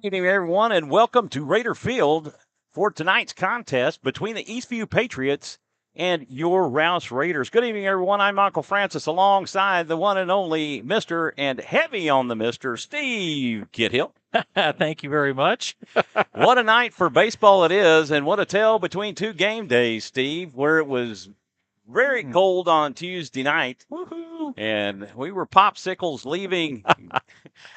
Good evening, everyone, and welcome to Raider Field for tonight's contest between the Eastview Patriots and your Rouse Raiders. Good evening, everyone. I'm Michael Francis alongside the one and only Mr. and heavy on the Mr. Steve Kithil. Thank you very much. What a night for baseball it is, and what a tale between two game days, Steve, where it was very cold on Tuesday night. Woohoo! And we were popsicles leaving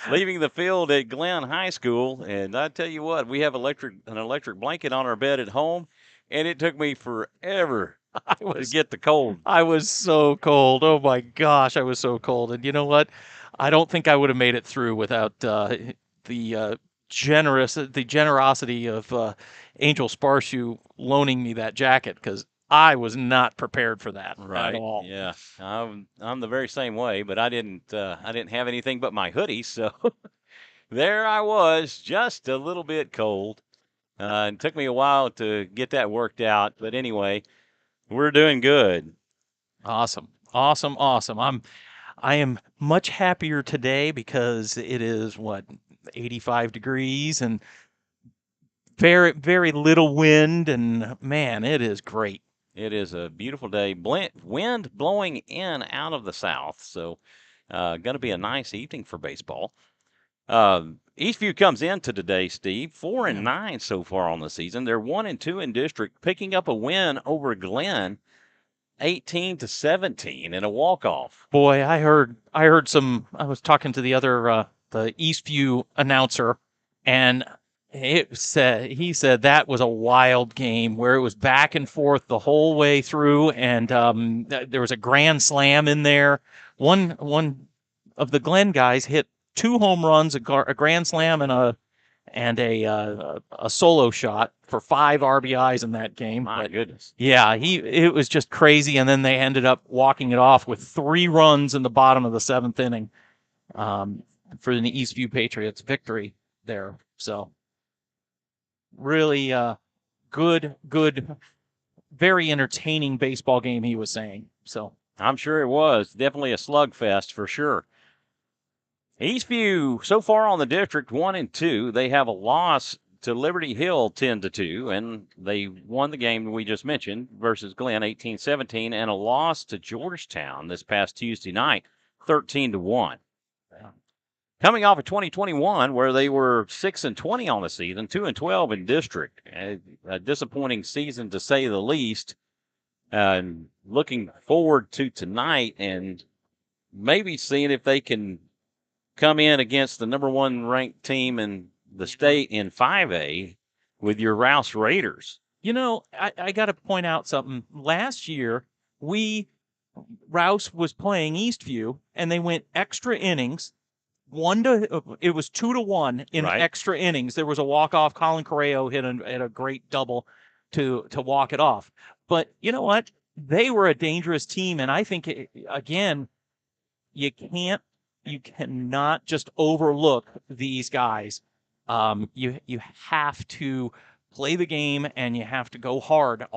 the field at Glen High School. And I tell you what, we have an electric blanket on our bed at home, and it took me forever to get the cold. I was so cold. Oh my gosh, I was so cold. And you know what? I don't think I would have made it through without the generosity of Angel Sparshoe loaning me that jacket, because I was not prepared for that at all. Yeah, I'm the very same way, but I didn't have anything but my hoodie, so there I was, just a little bit cold. It took me a while to get that worked out, but anyway, we're doing good. Awesome. I am much happier today because it is 85 degrees and very, very little wind, and man, it is great. It is a beautiful day. Wind blowing in out of the south, so going to be a nice evening for baseball. Eastview comes into today, Steve, 4-9 so far on the season. They're 1-2 in district, picking up a win over Glen, 18-17 in a walk-off. Boy, I heard some. I was talking to the Eastview announcer, and he said that was a wild game where it was back and forth the whole way through, and there was a grand slam in there. One of the Glen guys hit 2 home runs, a grand slam, and a solo shot for 5 RBIs in that game. My goodness. Yeah, it was just crazy, and then they ended up walking it off with 3 runs in the bottom of the 7th inning for the Eastview Patriots victory there. So really good, very entertaining baseball game, he was saying. So I'm sure it was. Definitely a slugfest for sure. Eastview, so far on the district, 1-2. They have a loss to Liberty Hill 10-2, and they won the game we just mentioned versus Glen 18-17, and a loss to Georgetown this past Tuesday night 13-1. Coming off of 2021, where they were 6-20 on the season, 2-12 in district, a disappointing season to say the least. And looking forward to tonight and maybe seeing if they can come in against the number 1 ranked team in the state in 5A with your Rouse Raiders. You know, I got to point out something. Last year, Rouse was playing Eastview, and they went extra innings. It was 2-1 in extra innings. There was a walk-off. Colin Correo hit a great double to walk it off. But you know what? They were a dangerous team, and I think again, you cannot just overlook these guys. You have to play the game, and you have to go hard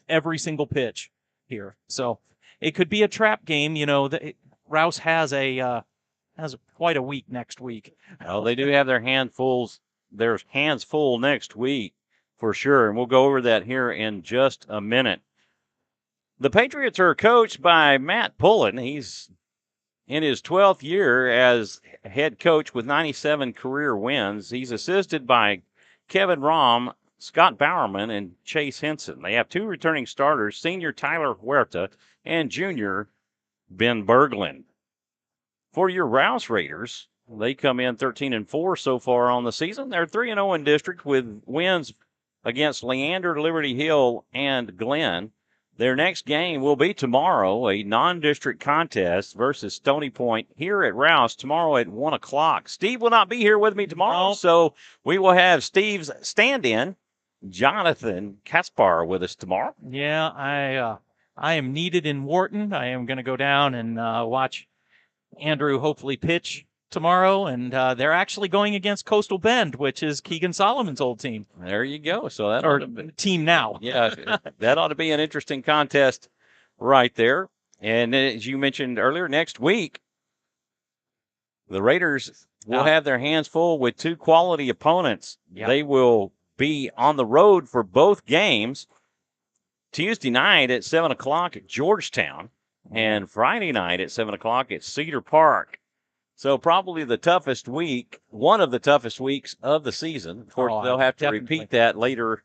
every single pitch here. So it could be a trap game. You know, Rouse has quite a week next week. Oh, they do have their hands full next week for sure, and we'll go over that here in just a minute. The Patriots are coached by Matt Pullen. He's in his 12th year as head coach with 97 career wins. He's assisted by Kevin Rom, Scott Bowerman, and Chase Henson. They have 2 returning starters, senior Tyler Huerta and junior Ben Berglund. For your Rouse Raiders, they come in 13-4 so far on the season. They're 3-0 in district with wins against Leander, Liberty Hill, and Glen. Their next game will be tomorrow, a non-district contest versus Stony Point here at Rouse tomorrow at 1 o'clock. Steve will not be here with me tomorrow, so we will have Steve's stand-in, Jonathan Kaspar, with us tomorrow. Yeah, I am needed in Wharton. I am going to go down and watch Andrew hopefully pitch tomorrow, and they're actually going against Coastal Bend, which is Keegan Solomon's old team. There you go. So that team now. Yeah, that ought to be an interesting contest right there. And as you mentioned earlier, next week, the Raiders will have their hands full with two quality opponents. Yep. They will be on the road for both games. Tuesday night at 7 o'clock at Georgetown, and Friday night at 7 o'clock at Cedar Park. So probably the toughest week, one of the toughest weeks of the season. Of course, they'll have to repeat that later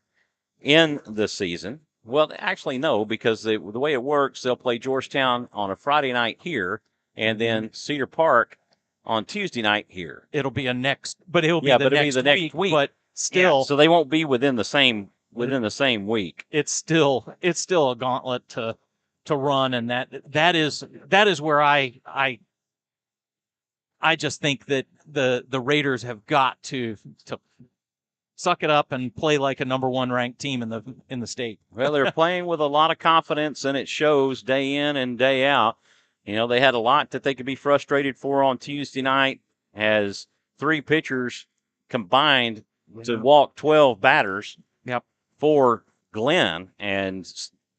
in the season. Well, actually, no, because the way it works, they'll play Georgetown on a Friday night here, and then Cedar Park on Tuesday night here. It'll be the next week, but still. Yeah, so they won't be within the same week. It's still a gauntlet to run, and that is where I just think that the Raiders have got to suck it up and play like a number one ranked team in the state. Well, they're playing with a lot of confidence, and it shows day in and day out. You know, they had a lot that they could be frustrated for on Tuesday night as three pitchers combined to walk 12 batters. Yep. For Glenn, and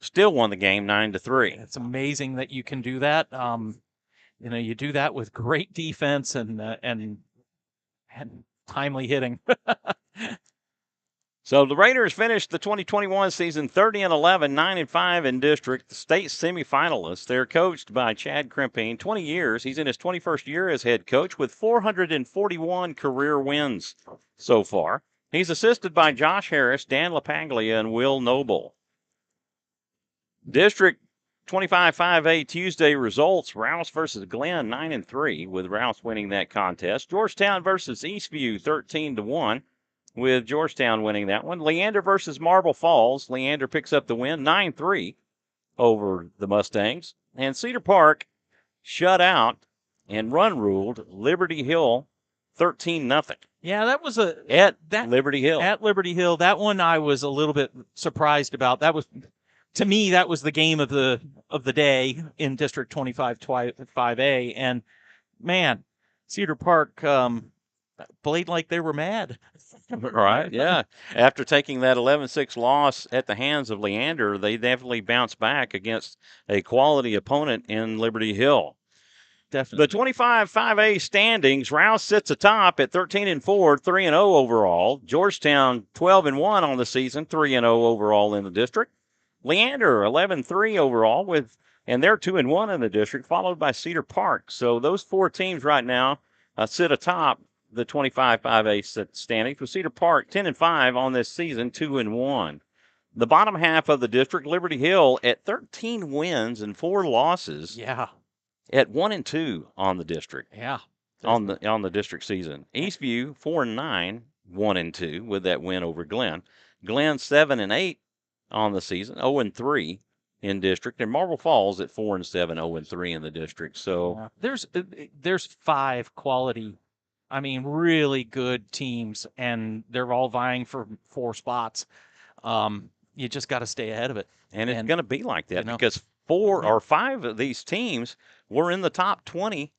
still won the game 9-3. It's amazing that you can do that. You do that with great defense and timely hitting. So the Raiders finished the 2021 season 30-11, 9-5 in district, state semifinalists. They're coached by Chad Crimpine, 20 years. He's in his 21st year as head coach with 441 career wins so far. He's assisted by Josh Harris, Dan LaPaglia, and Will Noble. District 25-5A Tuesday results: Rouse versus Glenn, 9-3, with Rouse winning that contest. Georgetown versus Eastview, 13-1, with Georgetown winning that one. Leander versus Marble Falls. Leander picks up the win, 9-3 over the Mustangs. And Cedar Park shut out and run ruled Liberty Hill 13-0. Yeah, that was Liberty Hill. At Liberty Hill, that one I was a little bit surprised about. That was, to me, that was the game of the day in District 25-5A. And man, Cedar Park played like they were mad. Right, yeah. After taking that 11-6 loss at the hands of Leander, they definitely bounced back against a quality opponent in Liberty Hill. Definitely. The 25-5A standings: Rouse sits atop at 13-4, 3-0 overall. Georgetown 12-1 on the season, 3-0 overall in the district. Leander 11-3 overall and they're 2-1 in the district, followed by Cedar Park. So those four teams right now sit atop the 25-5A standings, with Cedar Park 10-5 on this season, 2-1. The bottom half of the district, Liberty Hill at 13 wins and 4 losses. Yeah. At 1-2 on the district. Yeah. On the district season. Eastview 4-9, 1-2 with that win over Glenn. Glenn 7-8 on the season, 0-3 in district, and Marble Falls at 4-7, 0-3 in the district. So there's 5 quality, really good teams, and they're all vying for 4 spots. You just got to stay ahead of it, and it's going to be like that because 4 or 5 of these teams were in the top 20.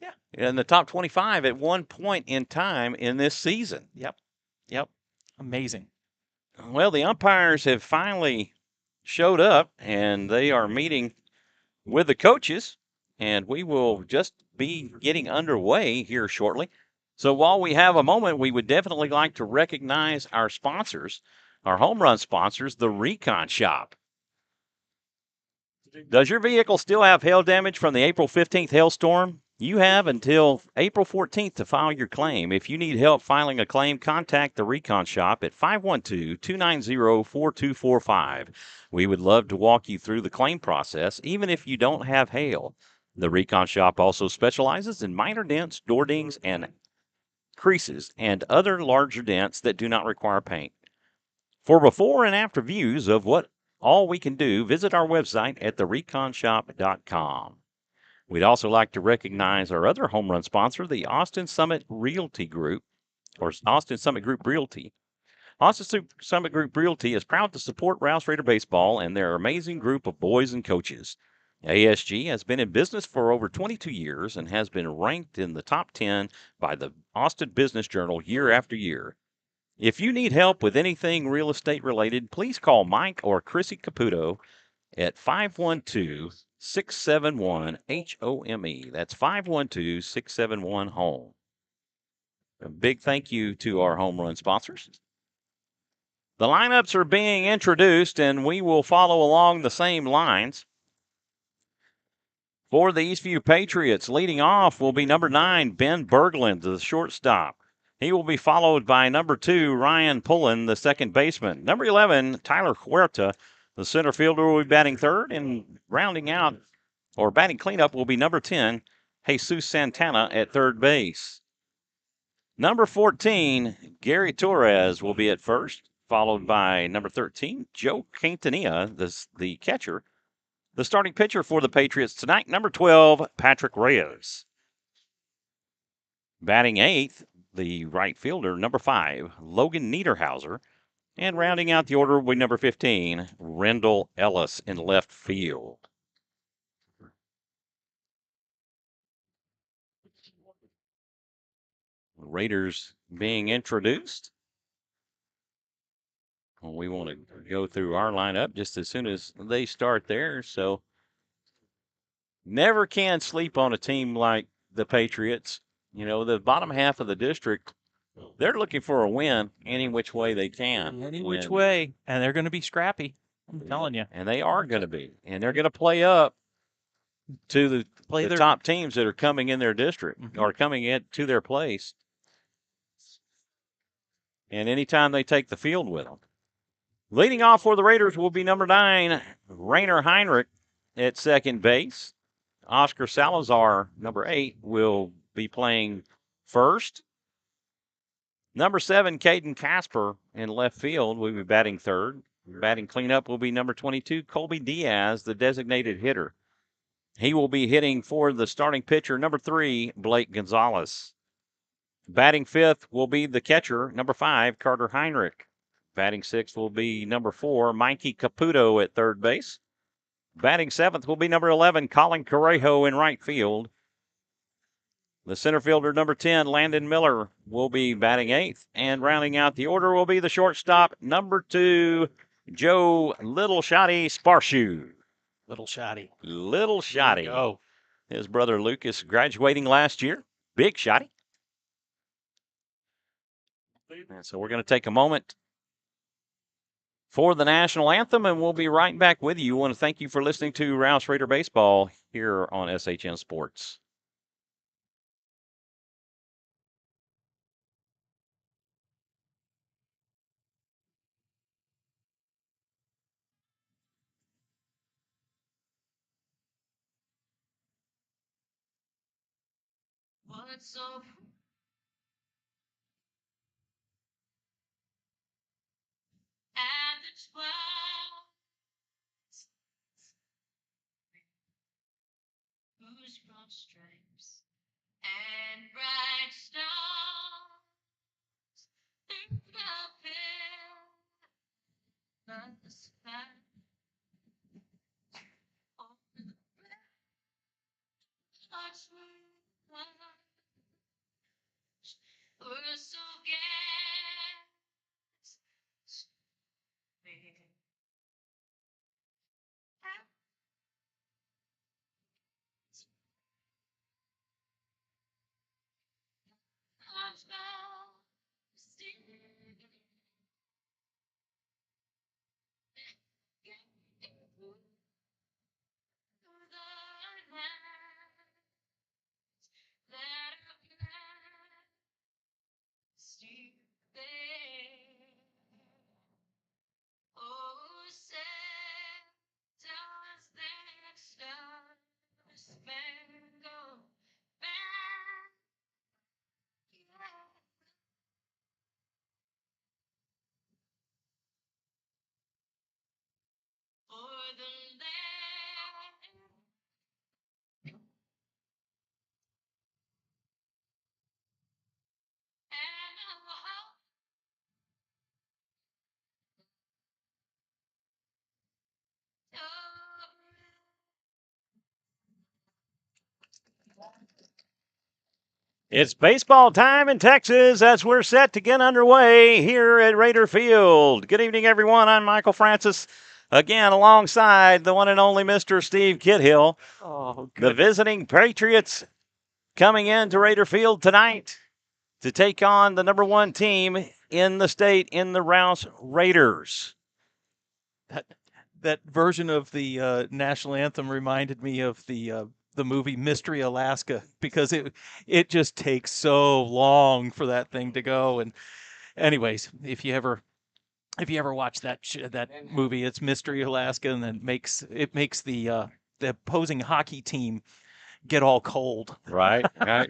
Yeah. In the top 25 at one point in time in this season. Yep. Amazing. Well, the umpires have finally showed up, and they are meeting with the coaches, and we will just be getting underway here shortly. So while we have a moment, we would definitely like to recognize our sponsors, our home run sponsors, the Recon Shop. Does your vehicle still have hail damage from the April 15th hailstorm? You have until April 14th to file your claim. If you need help filing a claim, contact the Recon Shop at 512-290-4245. We would love to walk you through the claim process, even if you don't have hail. The Recon Shop also specializes in minor dents, door dings, and creases, and other larger dents that do not require paint. For before and after views of what all we can do, visit our website at thereconshop.com. We'd also like to recognize our other home run sponsor, the Austin Summit Realty Group, or Austin Summit Group Realty. Austin Summit Group Realty is proud to support Rouse Raider Baseball and their amazing group of boys and coaches. ASG has been in business for over 22 years and has been ranked in the top 10 by the Austin Business Journal year after year. If you need help with anything real estate related, please call Mike or Chrissy Caputo at 512-671-HOME. That's 512-671-HOME. A big thank you to our home run sponsors. The lineups are being introduced, and we will follow along the same lines. For the Eastview Patriots, leading off will be number 9, Ben Berglund, the shortstop. He will be followed by number 2, Ryan Pullen, the second baseman. Number 11, Tyler Huerta, the center fielder, will be batting third, and rounding out or batting cleanup will be number 10, Jesus Santana at third base. Number 14, Gary Torres will be at first, followed by number 13, Joe Quintanilla, the catcher. The starting pitcher for the Patriots tonight, number 12, Patrick Reyes. Batting eighth, the right fielder, number 5, Logan Niederhauser. And rounding out the order will be number 15, Rendell Ellis in left field. Raiders being introduced. We want to go through our lineup just as soon as they start there. So never can sleep on a team like the Patriots. You know, the bottom half of the district, they're looking for a win any which way they can. Any which way. And they're going to be scrappy. I'm telling you. And they are going to be. And they're going to play up to the top teams that are coming in their district or coming into their place. And anytime they take the field with them. Leading off for the Raiders will be number 9, Rainer Heinrich at second base. Oscar Salazar, number 8, will be playing first. Number 7, Caden Casper in left field will be batting third. Batting cleanup will be number 22, Colby Diaz, the designated hitter. He will be hitting for the starting pitcher, number 3, Blake Gonzalez. Batting fifth will be the catcher, number 5, Carter Heinrich. Batting sixth will be number 4, Mikey Caputo at third base. Batting seventh will be number 11, Colin Correjo in right field. The center fielder, number 10, Landon Miller, will be batting eighth. And rounding out the order will be the shortstop, number 2, Joe Little Shotty Sparshoe. Little Shotty. Little Shotty. Oh. His brother Lucas graduating last year. Big Shotty. And so we're going to take a moment for the national anthem, and we'll be right back with you. I want to thank you for listening to Rouse Raider Baseball here on SHN Sports. What's so and the 12 whose broad stripes and bright stars think of him, not the sky. Over the hearts we're so glad. It's baseball time in Texas as we're set to get underway here at Raider Field. Good evening, everyone. I'm Michael Francis, again alongside the one and only Mr. Steve Kithil. Oh, the visiting Patriots coming into Raider Field tonight. to take on the number 1 team in the state in the Rouse Raiders. That version of the national anthem reminded me of the movie Mystery Alaska, because it just takes so long for that thing to go. And anyways, if you ever watch that movie, it's Mystery Alaska, and then it makes the opposing hockey team get all cold. Right,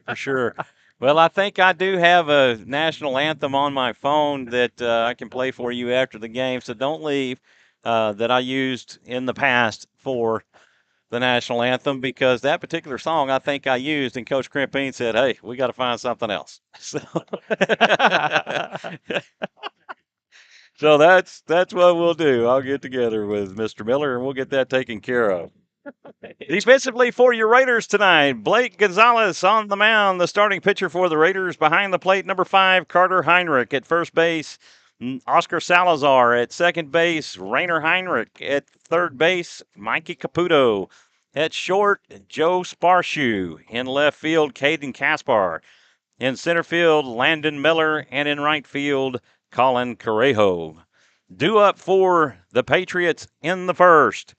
for sure. Well, I think I do have a national anthem on my phone that I can play for you after the game, so don't leave, that I used in the past for the national anthem, because that particular song I think I used, and Coach Crimpine said, hey, we got to find something else. So, so that's what we'll do. I'll get together with Mr. Miller, and we'll get that taken care of. Defensively for your Raiders tonight, Blake Gonzalez on the mound, the starting pitcher for the Raiders. Behind the plate, number 5, Carter Heinrich. At first base, Oscar Salazar. At second base, Rainer Heinrich. At third base, Mikey Caputo. At short, Joe Sparshoe. In left field, Caden Caspar. In center field, Landon Miller. And in right field, Colin Correjo. Due up for the Patriots in the first,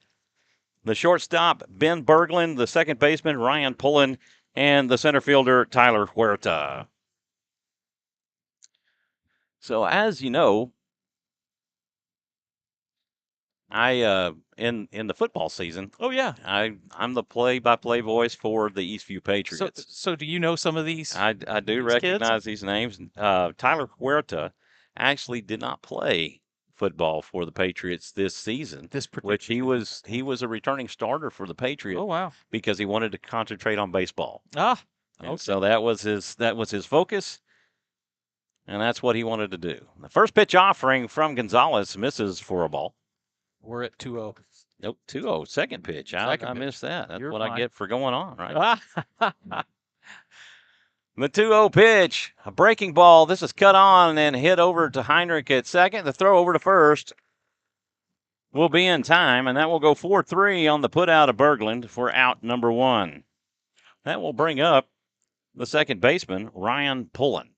the shortstop, Ben Berglund, the second baseman, Ryan Pullen, and the center fielder, Tyler Huerta. So as you know, I in the football season. Oh yeah, I'm the play-by-play voice for the Eastview Patriots. So do you know some of these? I do recognize these names. Tyler Huerta actually did not play football for the Patriots this season, which he was a returning starter for the Patriots. Oh wow! Because he wanted to concentrate on baseball. Okay. And so that was his focus, and that's what he wanted to do. The first pitch offering from Gonzalez misses for a ball. We're at 2-0. Nope, 2-0. Second pitch. I missed that. That's what I get for going on, right? The 2-0 pitch, a breaking ball. This is cut on and hit over to Heinrich at second. The throw over to first will be in time, and that will go 4-3 on the putout of Berglund for out number 1. That will bring up the second baseman, Ryan Pullen.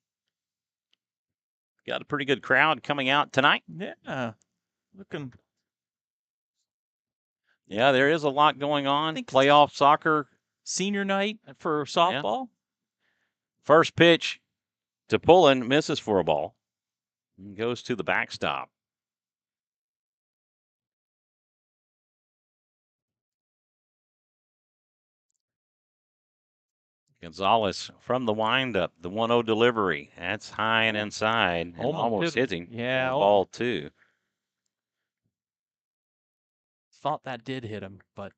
Got a pretty good crowd coming out tonight. Yeah, looking. Yeah, there is a lot going on. Playoff soccer. Senior night for softball. Yeah. First pitch to Pullen, misses for a ball. And goes to the backstop. Gonzalez from the windup, the 1-0 delivery. That's high and inside, and almost hitting. Yeah, ball 2. Thought that did hit him, but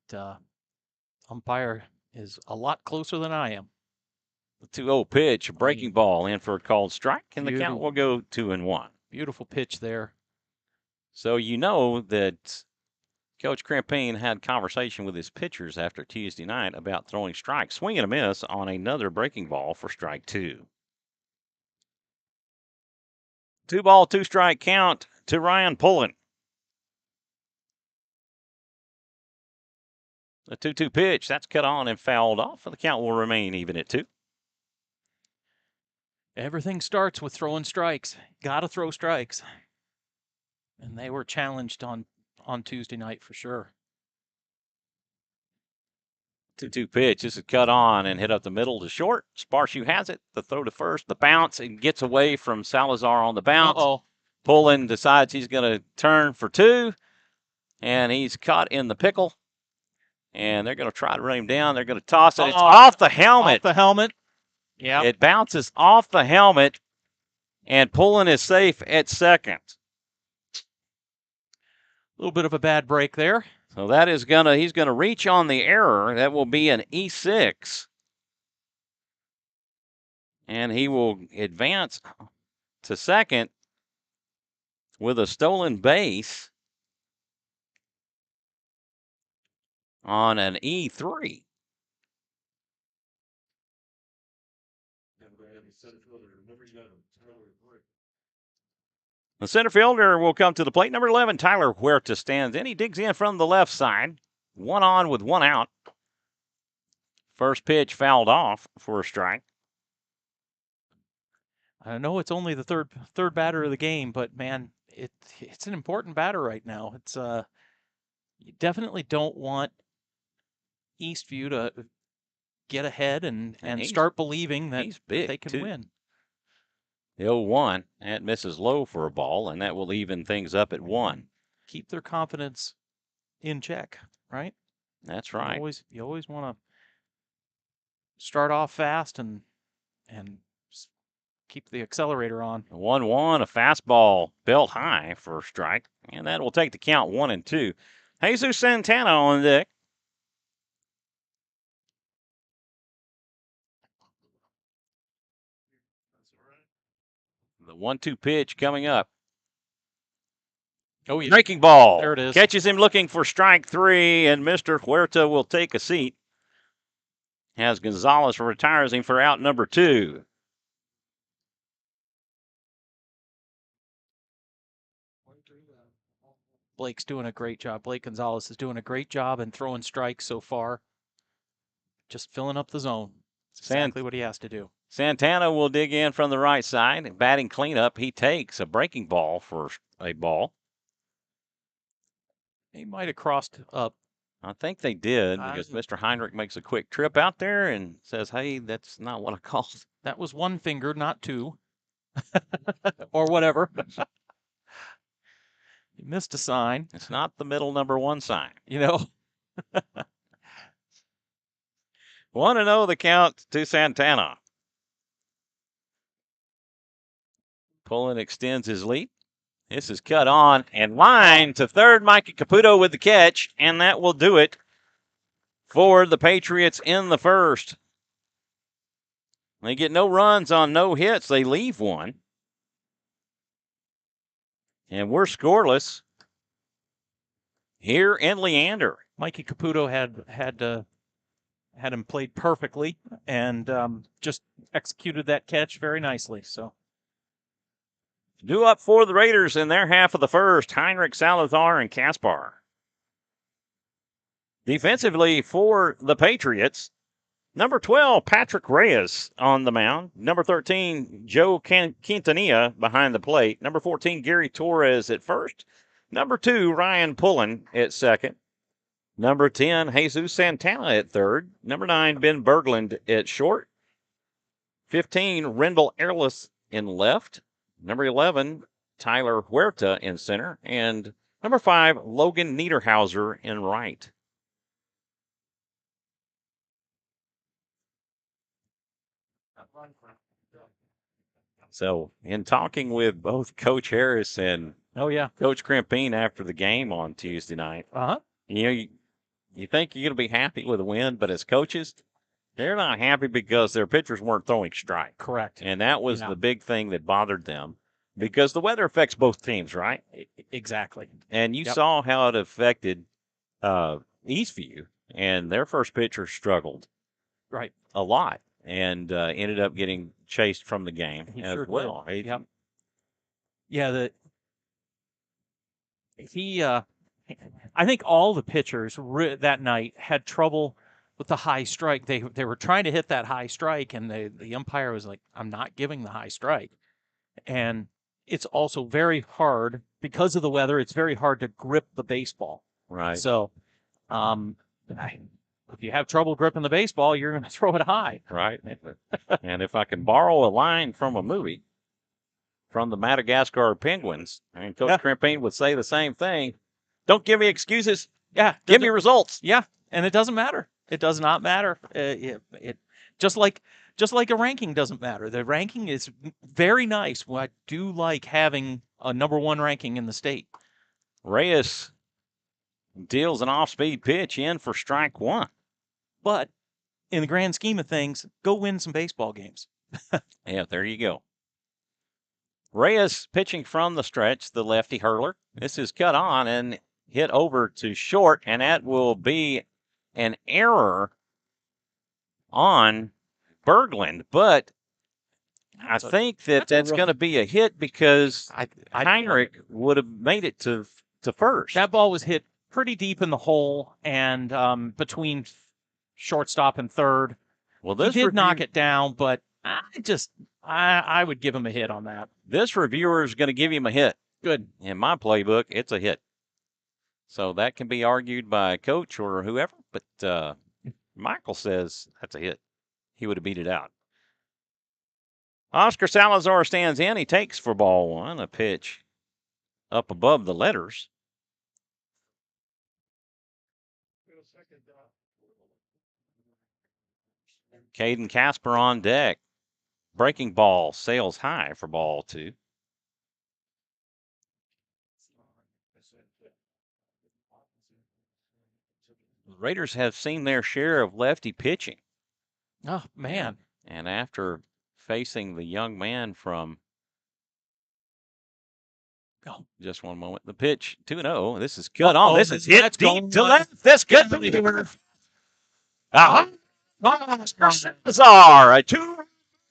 umpire is a lot closer than I am. The 2-0 pitch, a breaking ball in for a called strike, and the count will go 2-1. Beautiful pitch there. So you know that Coach Crimpine had conversation with his pitchers after Tuesday night about throwing strikes, swing and a miss on another breaking ball for strike 2. 2-ball, 2-strike count to Ryan Pullen. The 2-2 pitch, that's cut on and fouled off, and the count will remain even at 2. Everything starts with throwing strikes. Got to throw strikes. And they were challenged on Tuesday night for sure. 2-2 pitch. This is cut on and hit up the middle to short. Sparshoe has it. The throw to first. The bounce. It gets away from Salazar on the bounce. Pullen decides he's going to turn for 2. And he's caught in the pickle. And they're going to try to run him down. They're going to toss it. It's off the helmet. Off the helmet. Yeah. It bounces off the helmet. And Pullen is safe at second. A little bit of a bad break there. So that is he's gonna reach on the error. That will be an E6. And he will advance to second with a stolen base on an E3. The center fielder will come to the plate. Number 11, Tyler Huerta stands in. He digs in from the left side. 1 on with 1 out. First pitch fouled off for a strike. I know it's only the third batter of the game, but man, it's an important batter right now. It's you definitely don't want Eastview to get ahead and start believing that they can win. The 0-1, that misses low for a ball, and that will even things up at 1. Keep their confidence in check, right? That's right. You always want to start off fast and keep the accelerator on. 1-1, a fastball belt high for a strike, and that will take the count 1-2. Jesus Santana on deck. The 1-2 pitch coming up. Oh, yeah. Breaking ball. There it is. Catches him looking for strike 3, and Mr. Huerta will take a seat as Gonzalez retires him for out number 2. Blake's doing a great job. Blake Gonzalez is doing a great job in throwing strikes so far. Just filling up the zone. That's exactly what he has to do. Santana will dig in from the right side. Batting cleanup, he takes a breaking ball for a ball. He might have crossed up. I think they did because Mr. Heinrich makes a quick trip out there and says, hey, that's not what I called. That was one finger, not two. Or whatever. He missed a sign. It's not the middle number 1 sign. 1-0 the count to Santana. Pullen extends his lead. This is cut on and line to third. Mikey Caputo with the catch, and that will do it for the Patriots in the first. They get no runs on no hits. They leave one. And we're scoreless here in Leander. Mikey Caputo had him played perfectly and just executed that catch very nicely. So due up for the Raiders in their half of the first, Heinrich, Salazar, and Kaspar. Defensively for the Patriots, number 12, Patrick Reyes on the mound. Number 13, Joe Quintanilla behind the plate. Number 14, Gary Torres at first. Number 2, Ryan Pullen at second. Number 10, Jesus Santana at third. Number 9, Ben Berglund at short. 15, Rendell Airless in left. Number 11, Tyler Huerta in center. And number 5, Logan Niederhauser in right. So, in talking with both Coach Harris and Coach Crimpine after the game on Tuesday night, you think you're going to be happy with a win, but as coaches, they're not happy because their pitchers weren't throwing strike. Correct. And that was the big thing that bothered them because the weather affects both teams, right? Exactly. And you saw how it affected Eastview, and their first pitcher struggled a lot and ended up getting chased from the game as well. I think all the pitchers that night had trouble with the high strike. They were trying to hit that high strike, and the umpire was like, I'm not giving the high strike. And it's also very hard, because of the weather, it's very hard to grip the baseball. Right. So if you have trouble gripping the baseball, you're going to throw it high. Right. And if I can borrow a line from a movie, from the Madagascar Penguins, and Coach Crimpine would say the same thing. Don't give me excuses. Give me results. And it doesn't matter. It does not matter. It just like a ranking doesn't matter. The ranking is very nice. I do like having a number 1 ranking in the state. Reyes deals an off-speed pitch in for strike 1. But in the grand scheme of things, go win some baseball games. There you go. Reyes pitching from the stretch, the lefty hurler. This is cut on and hit over to short, and that will be an error on Berglund. But I think that's going to be a hit because Heinrich would have made it to first. That ball was hit pretty deep in the hole and between shortstop and third. Well, he did knock it down, but I would give him a hit on that. This reviewer is going to give him a hit. Good. In my playbook, it's a hit. So that can be argued by coach or whoever, but Michael says that's a hit. He would have beat it out. Oscar Salazar stands in. He takes for ball one, a pitch up above the letters. Caden Casper on deck. Breaking ball sails high for ball two. The Raiders have seen their share of lefty pitching. Oh, man. And after facing the young man from just one moment, the pitch 2-0. This is cut on. This is hit deep to left. This could be Salazar, a two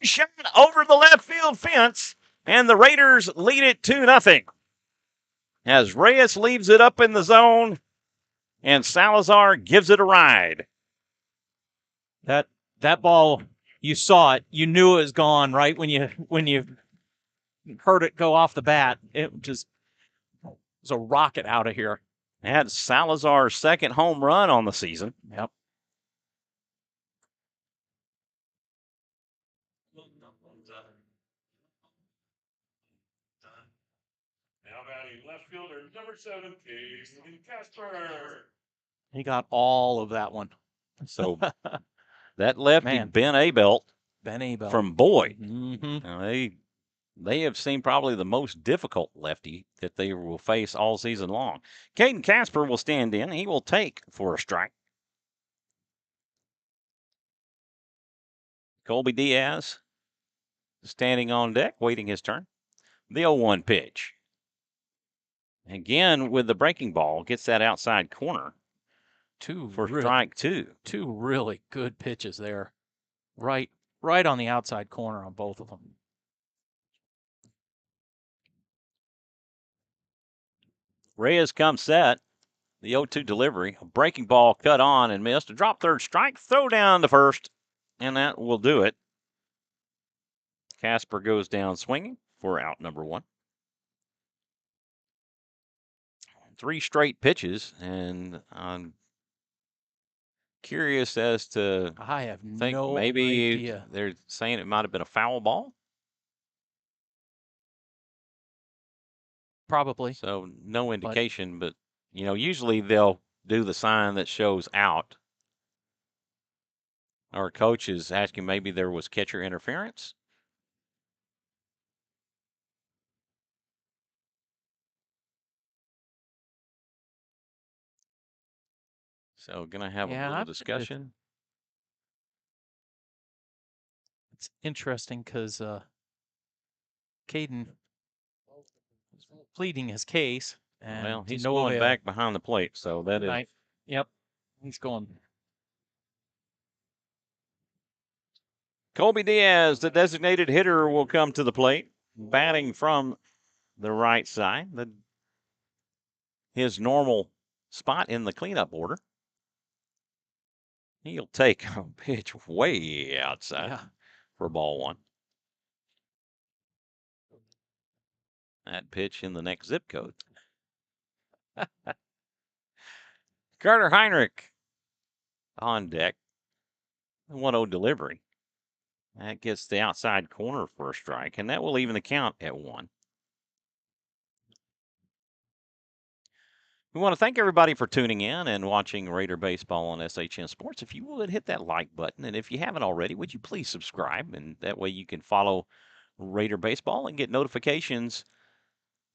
shot over the left field fence, and the Raiders lead it 2-0. As Reyes leaves it up in the zone, and Salazar gives it a ride. That ball, you saw it, you knew it was gone right when you heard it go off the bat. It just was a rocket out of here. That's Salazar's second home run on the season. Yep. Now batting left fielder number 7, Caden Casper. He got all of that one. So that lefty, Man. Ben Abelt from Boyd. Mm-hmm. Now, they have seen probably the most difficult lefty that they will face all season long. Caden Casper will stand in. He will take for a strike. Colby Diaz standing on deck, waiting his turn. The 0-1 pitch. Again, with the breaking ball, gets that outside corner for strike two. Two really good pitches there. Right on the outside corner on both of them. Reyes comes set. The 0-2 delivery. A breaking ball cut on and missed. A drop third strike. Throw down to first. And that will do it. Casper goes down swinging for out number one. 3 straight pitches. And I'm curious as to. I have think no maybe idea. They're saying it might have been a foul ball. Probably. So no indication, but usually they'll do the sign that shows out. Our coach is asking maybe there was catcher interference. So going to have a little discussion. It's interesting because Caden is pleading his case. And well, he's going back behind the plate, so that is. Yep, he's going. Colby Diaz, the designated hitter, will come to the plate, batting from the right side. His normal spot in the cleanup order. He'll take a pitch way outside for ball one. That pitch in the next zip code. Carter Heinrich on deck. 1-0 delivery. That gets the outside corner for a strike, and that will even the count at 1. We want to thank everybody for tuning in and watching Raider Baseball on SHN Sports. If you would, hit that like button, and if you haven't already, would you please subscribe, and that way you can follow Raider Baseball and get notifications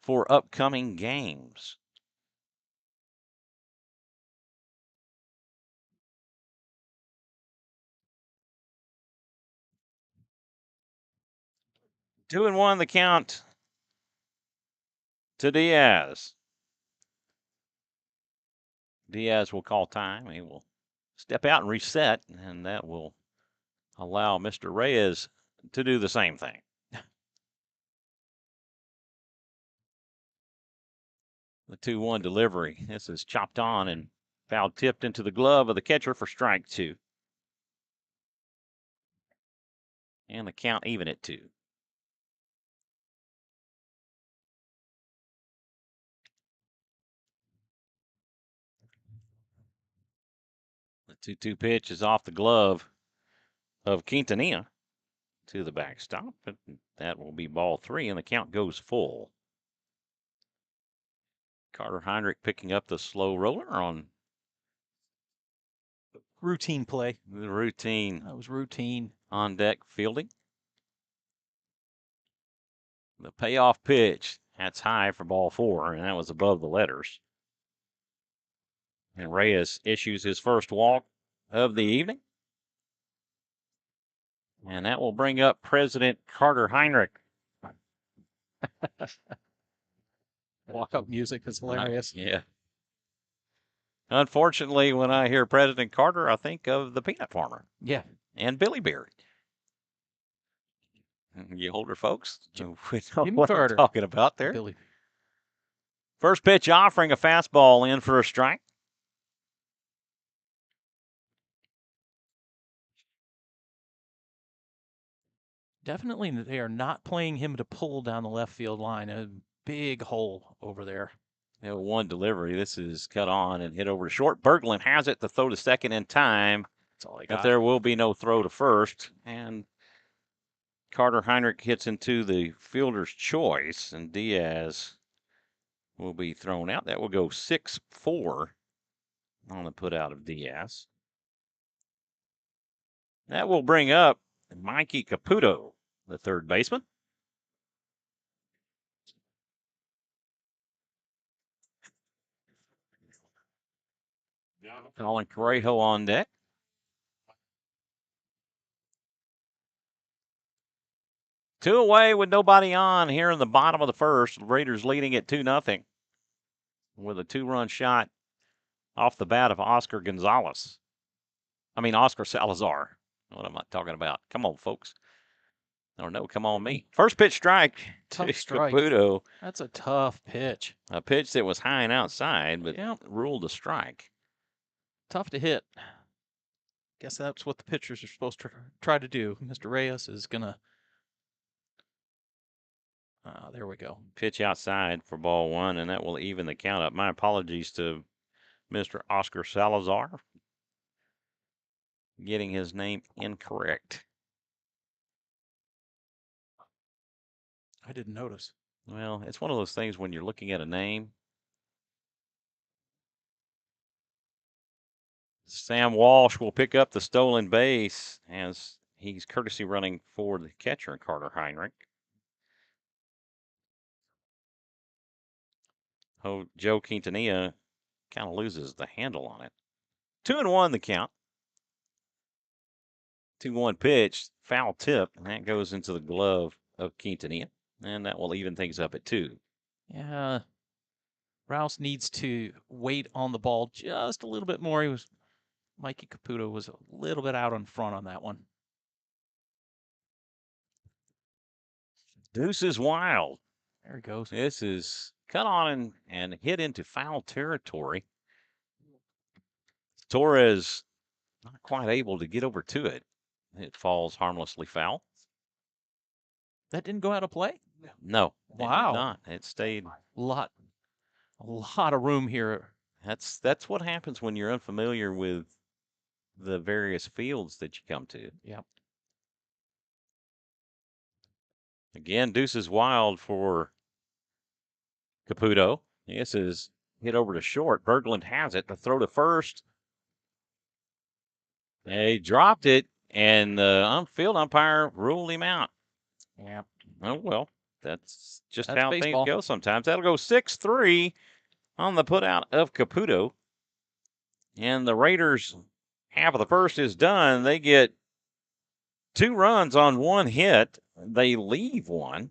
for upcoming games. Two and one the count to Diaz. Diaz will call time. He will step out and reset, and that will allow Mr. Reyes to do the same thing. The 2-1 delivery. This is chopped on and foul tipped into the glove of the catcher for strike 2. And the count even at 2. The 2-2 pitch is off the glove of Quintanilla to the backstop, but that will be ball 3, and the count goes full. Carter Heinrich picking up the slow roller on Routine play. the routine That was routine. on deck fielding. The payoff pitch, that's high for ball 4, and that was above the letters. And Reyes issues his first walk of the evening. And that will bring up President Carter Heinrich. Walk-up music is hilarious. Yeah. Unfortunately, when I hear President Carter, I think of the peanut farmer. Yeah. And Billy Beard. You older folks, we know Jimmy what Carter. I'm talking about there. Billy. First pitch offering a fastball in for a strike. Definitely, they are not playing him to pull down the left field line. A big hole over there. One delivery. This is cut on and hit over to short. Berglund has it to throw to second in time. That's all I But got. there will be no throw to first. And Carter Heinrich hits into the fielder's choice, and Diaz will be thrown out. That will go 6-4 on the put out of Diaz. That will bring up Mikey Caputo, the third baseman. Colin Correjo on deck. Two away with nobody on here in the bottom of the first. Raiders leading at 2-0 with a 2-run shot off the bat of Oscar Salazar. What am I talking about? Come on, folks. Or no, come on me. First pitch strike Tough to strike. Caputo. That's a tough pitch. A pitch that was high and outside, but Yep. ruled a strike. Tough to hit. Guess that's what the pitchers are supposed to try to do. Mr. Reyes is going to. There we go. Pitch outside for ball 1, and that will even the count up. My apologies to Mr. Oscar Salazar getting his name incorrect. I didn't notice. Well, it's one of those things when you're looking at a name. Sam Walsh will pick up the stolen base as he's courtesy running for the catcher, Carter Heinrich. Joe Quintanilla kind of loses the handle on it. 2-1 the count. 2-1 pitch, foul tip, and that goes into the glove of Quintanilla, and that will even things up at 2. Yeah. Rouse needs to wait on the ball just a little bit more. Mikey Caputo was a little bit out in front on that one. Deuce is wild. There he goes. This is cut on and hit into foul territory. Torres not quite able to get over to it. It falls harmlessly foul. That didn't go out of play? No. It did Wow. not. It stayed. A lot of room here. That's what happens when you're unfamiliar with the various fields that you come to. Yep. Again, Deuce is wild for Caputo. This is hit over to short. Berglund has it to throw to first. They dropped it, and the field umpire ruled him out. Yeah. Oh, well, that's just That's how baseball. things go sometimes. That'll go 6-3 on the putout of Caputo. And the Raiders, half of the first is done. They get 2 runs on 1 hit. They leave 1.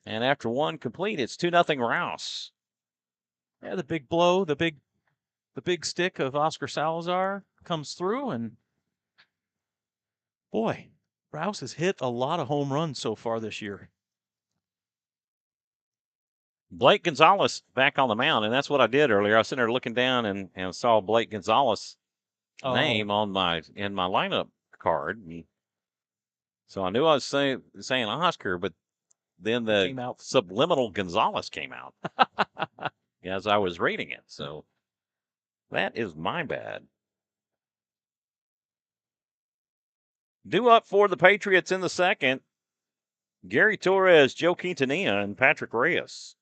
And after 1 complete, it's 2-0 Rouse. Yeah, the big blow, the big stick of Oscar Salazar comes through, and boy, Rouse has hit a lot of home runs so far this year. Blake Gonzalez back on the mound, and that's what I did earlier. I was sitting there looking down and saw Blake Gonzalez name in my lineup card. And so I knew I was saying Oscar, but then the subliminal Gonzalez came out as I was reading it. So That is my bad. Due up for the Patriots in the second, Gary Torres, Joe Quintanilla, and Patrick Reyes.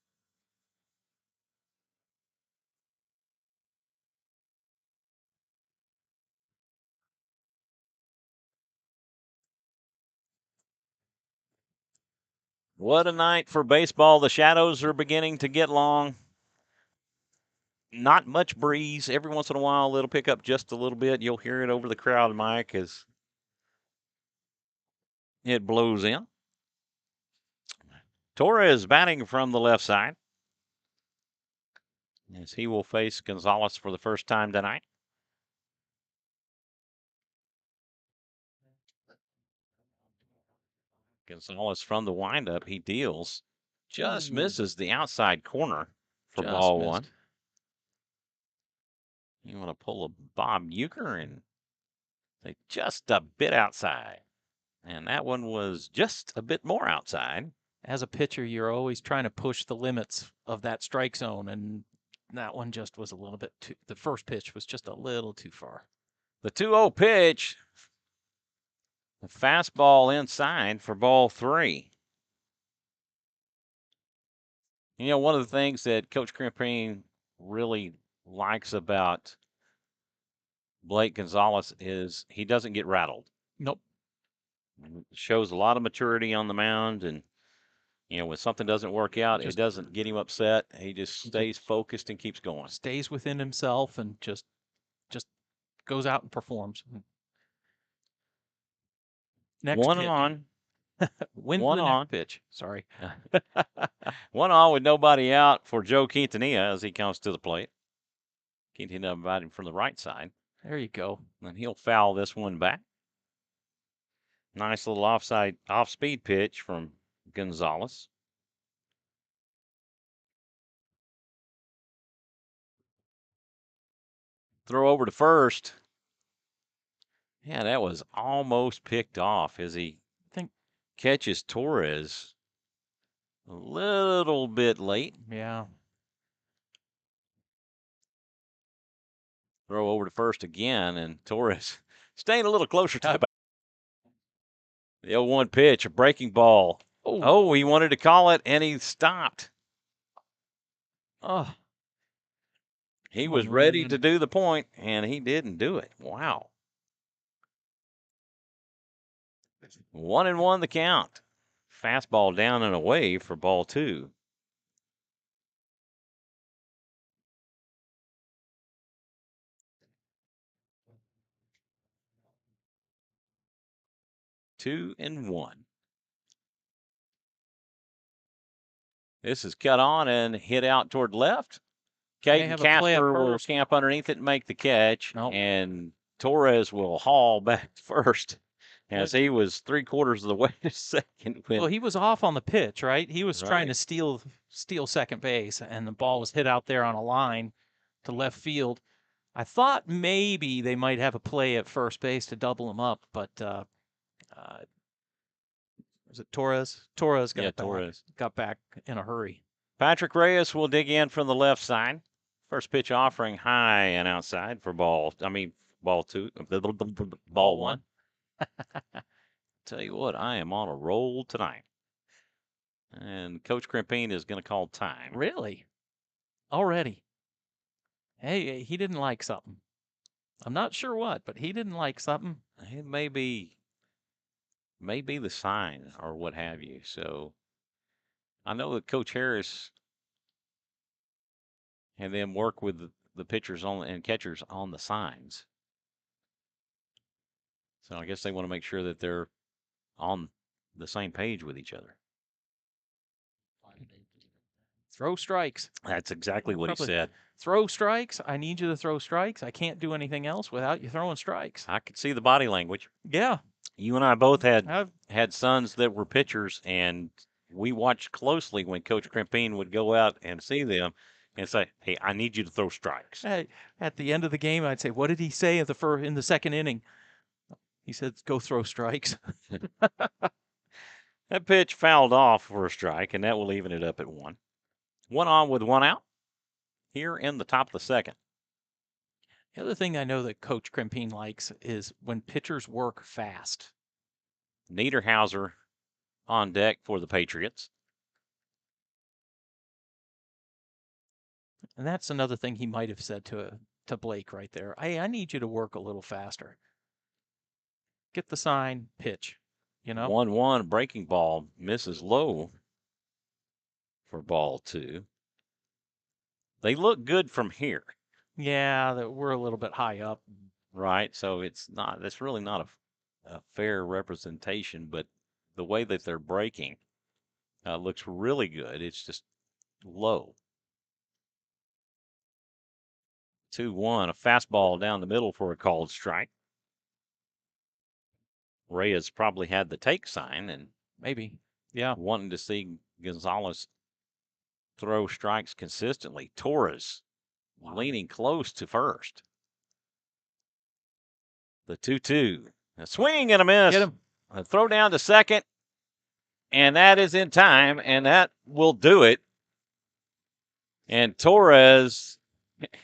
What a night for baseball. The shadows are beginning to get long. Not much breeze. Every once in a while, it'll pick up just a little bit. You'll hear it over the crowd mic as it blows in. Torres batting from the left side as he will face Gonzalez for the first time tonight. Gonzalez from the windup. He deals. Just misses the outside corner for ball one. You want to pull a Bob Uecker and say just a bit outside. And that one was just a bit more outside. As a pitcher, you're always trying to push the limits of that strike zone, and that one just was a little bit too. The first pitch was just a little too far. The 2-0 pitch. The fastball inside for ball three. You know, one of the things that Coach Crimpine really likes about Blake Gonzalez is he doesn't get rattled. Nope. Shows a lot of maturity on the mound, and you know, when something doesn't work out, it doesn't get him upset. He just stays focused and keeps going. Stays within himself and just goes out and performs. Next one pitch. On. Wins one the on. next pitch. Sorry. One on with nobody out for Joe Quintanilla as he comes to the plate. Quintanilla batting from the right side. There you go. And he'll foul this one back. Nice little off-speed pitch from Gonzalez. Throw over to first. Yeah, that was almost picked off as he catches Torres a little bit late. Yeah. Throw over to first again, and Torres staying a little closer to the back. The 0-1 pitch, a breaking ball. Oh, he wanted to call it, and he stopped. Oh. He was ready to do the point, and he didn't do it. Wow. 1-1 the count. Fastball down and away for ball two. Two and one. This is cut on and hit out toward left. Caden Casper will camp underneath it and make the catch. Nope. And Torres will haul back first as he was 3/4 of the way to second. Well, he was off on the pitch, right? He was trying to steal second base, and the ball was hit out there on a line to left field. I thought maybe they might have a play at first base to double him up, but was it Torres? Torres got back in a hurry. Patrick Reyes will dig in from the left side. First pitch offering high and outside for ball two, ball one. Tell you what, I am on a roll tonight. And Coach Crimpine is going to call time. Really? Already? Hey, he didn't like something. I'm not sure what, but he didn't like something. It may be the sign or what have you. So I know that Coach Harris and them work with the pitchers and catchers on the signs. So I guess they want to make sure that they're on the same page with each other. Throw strikes. That's exactly what he said. Throw strikes. I need you to throw strikes. I can't do anything else without you throwing strikes. I could see the body language. Yeah. You and I both had sons that were pitchers, and we watched closely when Coach Crimpine would go out and see them and say, "Hey, I need you to throw strikes." At the end of the game, I'd say, "What did he say in the second inning?" He said, "Go throw strikes." That pitch fouled off for a strike, and that will even it up at one. One on with one out here in the top of the second. The other thing I know that Coach Krimpine likes is when pitchers work fast. Niederhauser on deck for the Patriots. And that's another thing he might have said to Blake right there. Hey, I need you to work a little faster. Get the sign, pitch. 1-1 breaking ball misses low for ball 2. They look good from here. Yeah, we're a little bit high up. Right, so it's really not a fair representation, but the way that they're breaking looks really good. It's just low. 2-1, a fastball down the middle for a called strike. Reyes probably had the take sign and maybe, yeah, wanting to see Gonzalez throw strikes consistently. Torres leaning close to first. The 2-2, a swing and a miss. Get him. A throw down to second, and that is in time, and that will do it. And Torres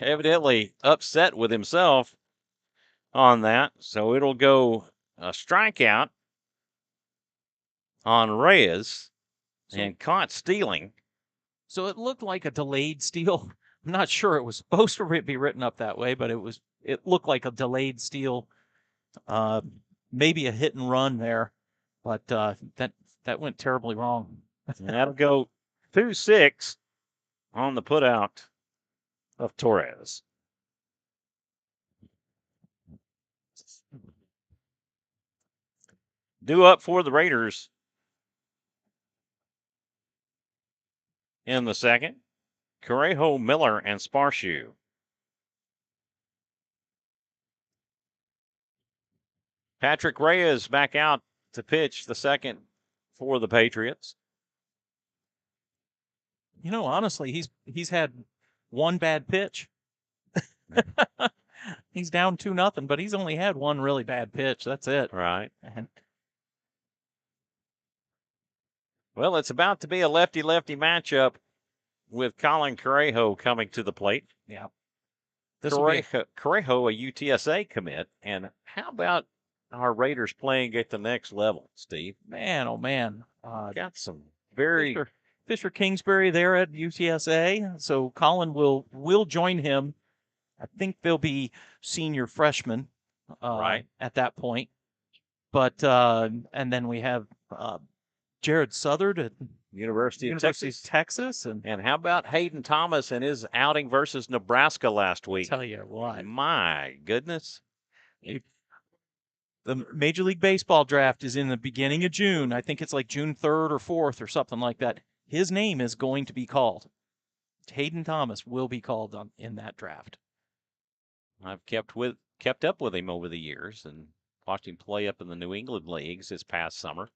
evidently upset with himself on that, so it'll go a strikeout on Reyes and caught stealing. So it looked like a delayed steal. I'm not sure it was supposed to be written up that way, but it looked like a delayed steal. Maybe a hit and run there, but that went terribly wrong. And that'll go 2-6 on the putout of Torres. Due up for the Raiders in the second, Correjo, Miller, and Sparshu. Patrick Reyes back out to pitch the second for the Patriots. Honestly, he's had one bad pitch. He's down 2-0, but he's only had one really bad pitch. That's it. Right. Well, it's about to be a lefty-lefty matchup with Colin Correjo coming to the plate. Yeah. Correjo, a UTSA commit. And how about our Raiders playing at the next level, Steve? Man, oh man. Got some very... Fisher Kingsbury there at UTSA. So Colin will join him. I think they'll be senior freshmen right at that point. But and then we have Jared Southard at University of Texas. And how about Hayden Thomas and his outing versus Nebraska last week? I'll tell you what. My goodness. The Major League Baseball draft is in the beginning of June. I think it's like June 3rd or 4th or something like that. His name is going to be called. Hayden Thomas will be called in that draft. I've kept up with him over the years and watched him play up in the New England leagues this past summer.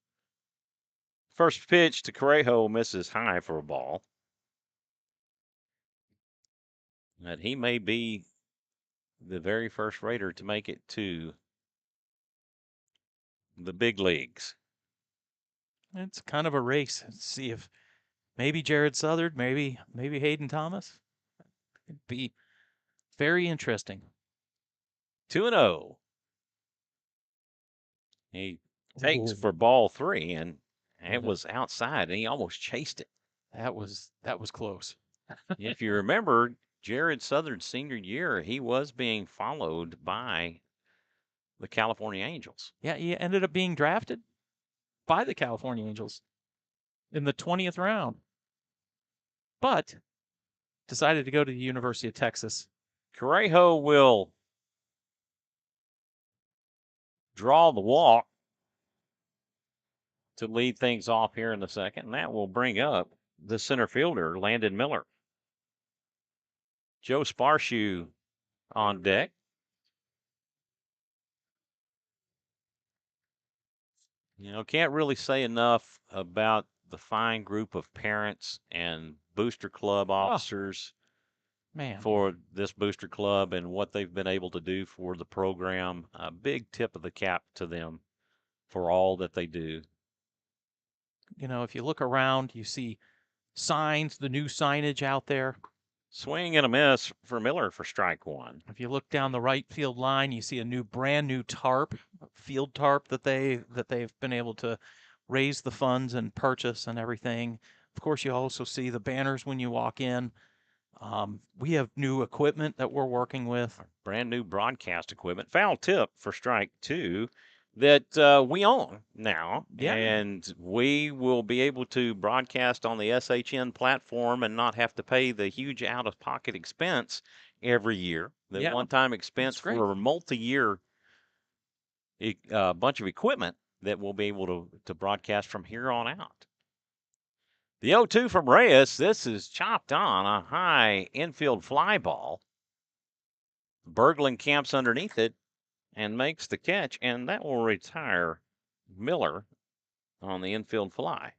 First pitch to Correjo misses high for a ball. And he may be the very first Raider to make it to the big leagues. It's kind of a race. Let's see if maybe Jared Southard, maybe Hayden Thomas. It'd be very interesting. 2-0. He takes for ball 3, and it was outside, and he almost chased it. That was close. If you remember, Jared Southard's senior year, he was being followed by the California Angels. Yeah, he ended up being drafted by the California Angels in the 20th round, but decided to go to the University of Texas. Correjo will draw the walk to lead things off here in the second, and that will bring up the center fielder, Landon Miller. Joe Sparshu on deck. Can't really say enough about the fine group of parents and booster club officers for this booster club and what they've been able to do for the program. A big tip of the cap to them for all that they do. If you look around, you see signs, the new signage out there. Swing and a miss for Miller for strike one. If you look down the right field line, you see a brand new tarp, field tarp that they've been able to raise the funds and purchase and everything. Of course, you also see the banners when you walk in. We have new equipment that we're working with. Brand new broadcast equipment. Foul tip for strike two that we own now. Yeah. And we will be able to broadcast on the SHN platform and not have to pay the huge out-of-pocket expense every year. The Yeah, one-time expense that's great. for a multi-year bunch of equipment that we'll be able to broadcast from here on out. The 0-2 from Reyes. This is chopped on a high infield fly ball. Berglund camps underneath it and makes the catch, and that will retire Miller on the infield fly.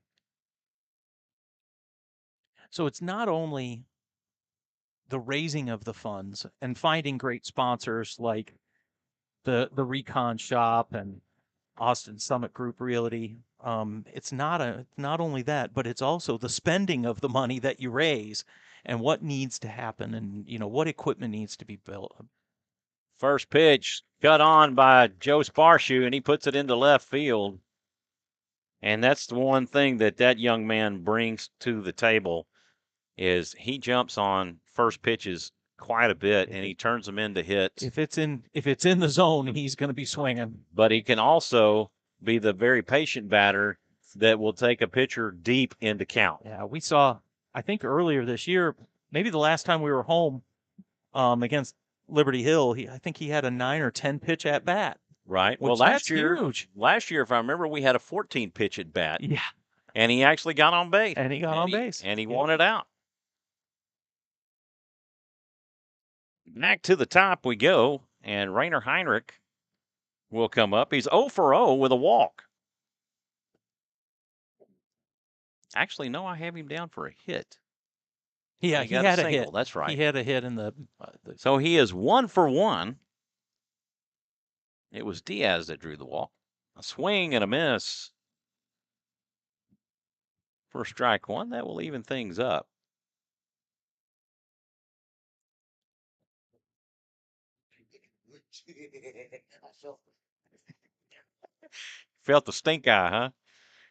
So it's not only the raising of the funds and finding great sponsors like the Recon Shop and Austin Summit Group Realty. It's not only that, but it's also the spending of the money that you raise and what needs to happen, and what equipment needs to be built. First pitch cut on by Joe Sparshoe, and he puts it into left field. And that's the one thing that young man brings to the table is he jumps on first pitches quite a bit, and he turns them into hits. If it's in the zone, he's going to be swinging. But he can also be the very patient batter that will take a pitcher deep into count. Yeah, we saw, I think earlier this year, maybe the last time we were home against Liberty Hill, I think he had a 9 or 10 pitch at bat. Right. Well, last year, if I remember, we had a 14 pitch at bat. Yeah. And he actually got on base. And he got on base. And he won it out. Back to the top we go, and Rainer Heinrich will come up. He's 0 for 0 with a walk. Actually, no, I have him down for a hit. Yeah, he had a hit. That's right. He had a hit in the. So he is 1 for 1. It was Diaz that drew the walk. A swing and a miss for strike one. That will even things up. Felt the stink eye, huh?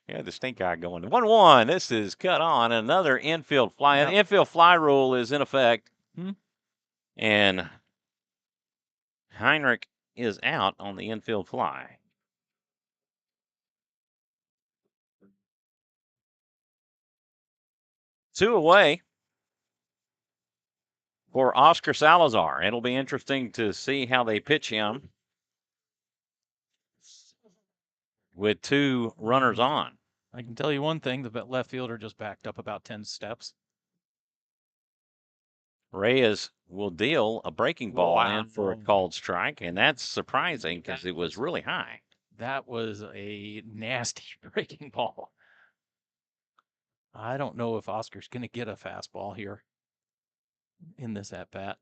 Yeah, the stink eye going. 1-1. This is cut on. Another infield fly. An infield fly rule is in effect. And Heinrich is out on the infield fly. Two away for Oscar Salazar. It'll be interesting to see how they pitch him with two runners on. I can tell you one thing, the left fielder just backed up about 10 steps. Reyes will deal a breaking ball in for a called strike, and that's surprising because it was really high. That was a nasty breaking ball. I don't know if Oscar's going to get a fastball here in this at-bat.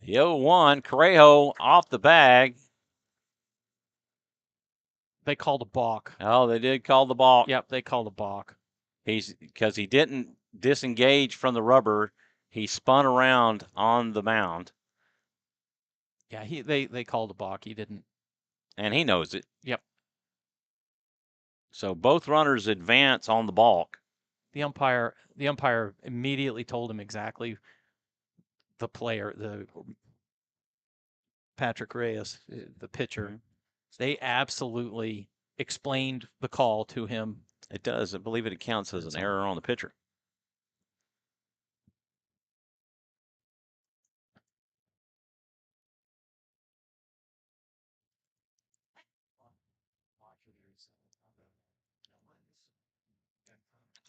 The 0-1, Correjo off the bag. They called a balk. Oh, they did call the balk. Yep, they called a balk. Because he didn't disengage from the rubber. He spun around on the mound. Yeah, they called a balk. He didn't. And he knows it. Yep. So both runners advance on the balk. The umpire immediately told him exactly the Patrick Reyes, the pitcher. Mm-hmm. They absolutely explained the call to him. It does. I believe it counts as an error on the pitcher.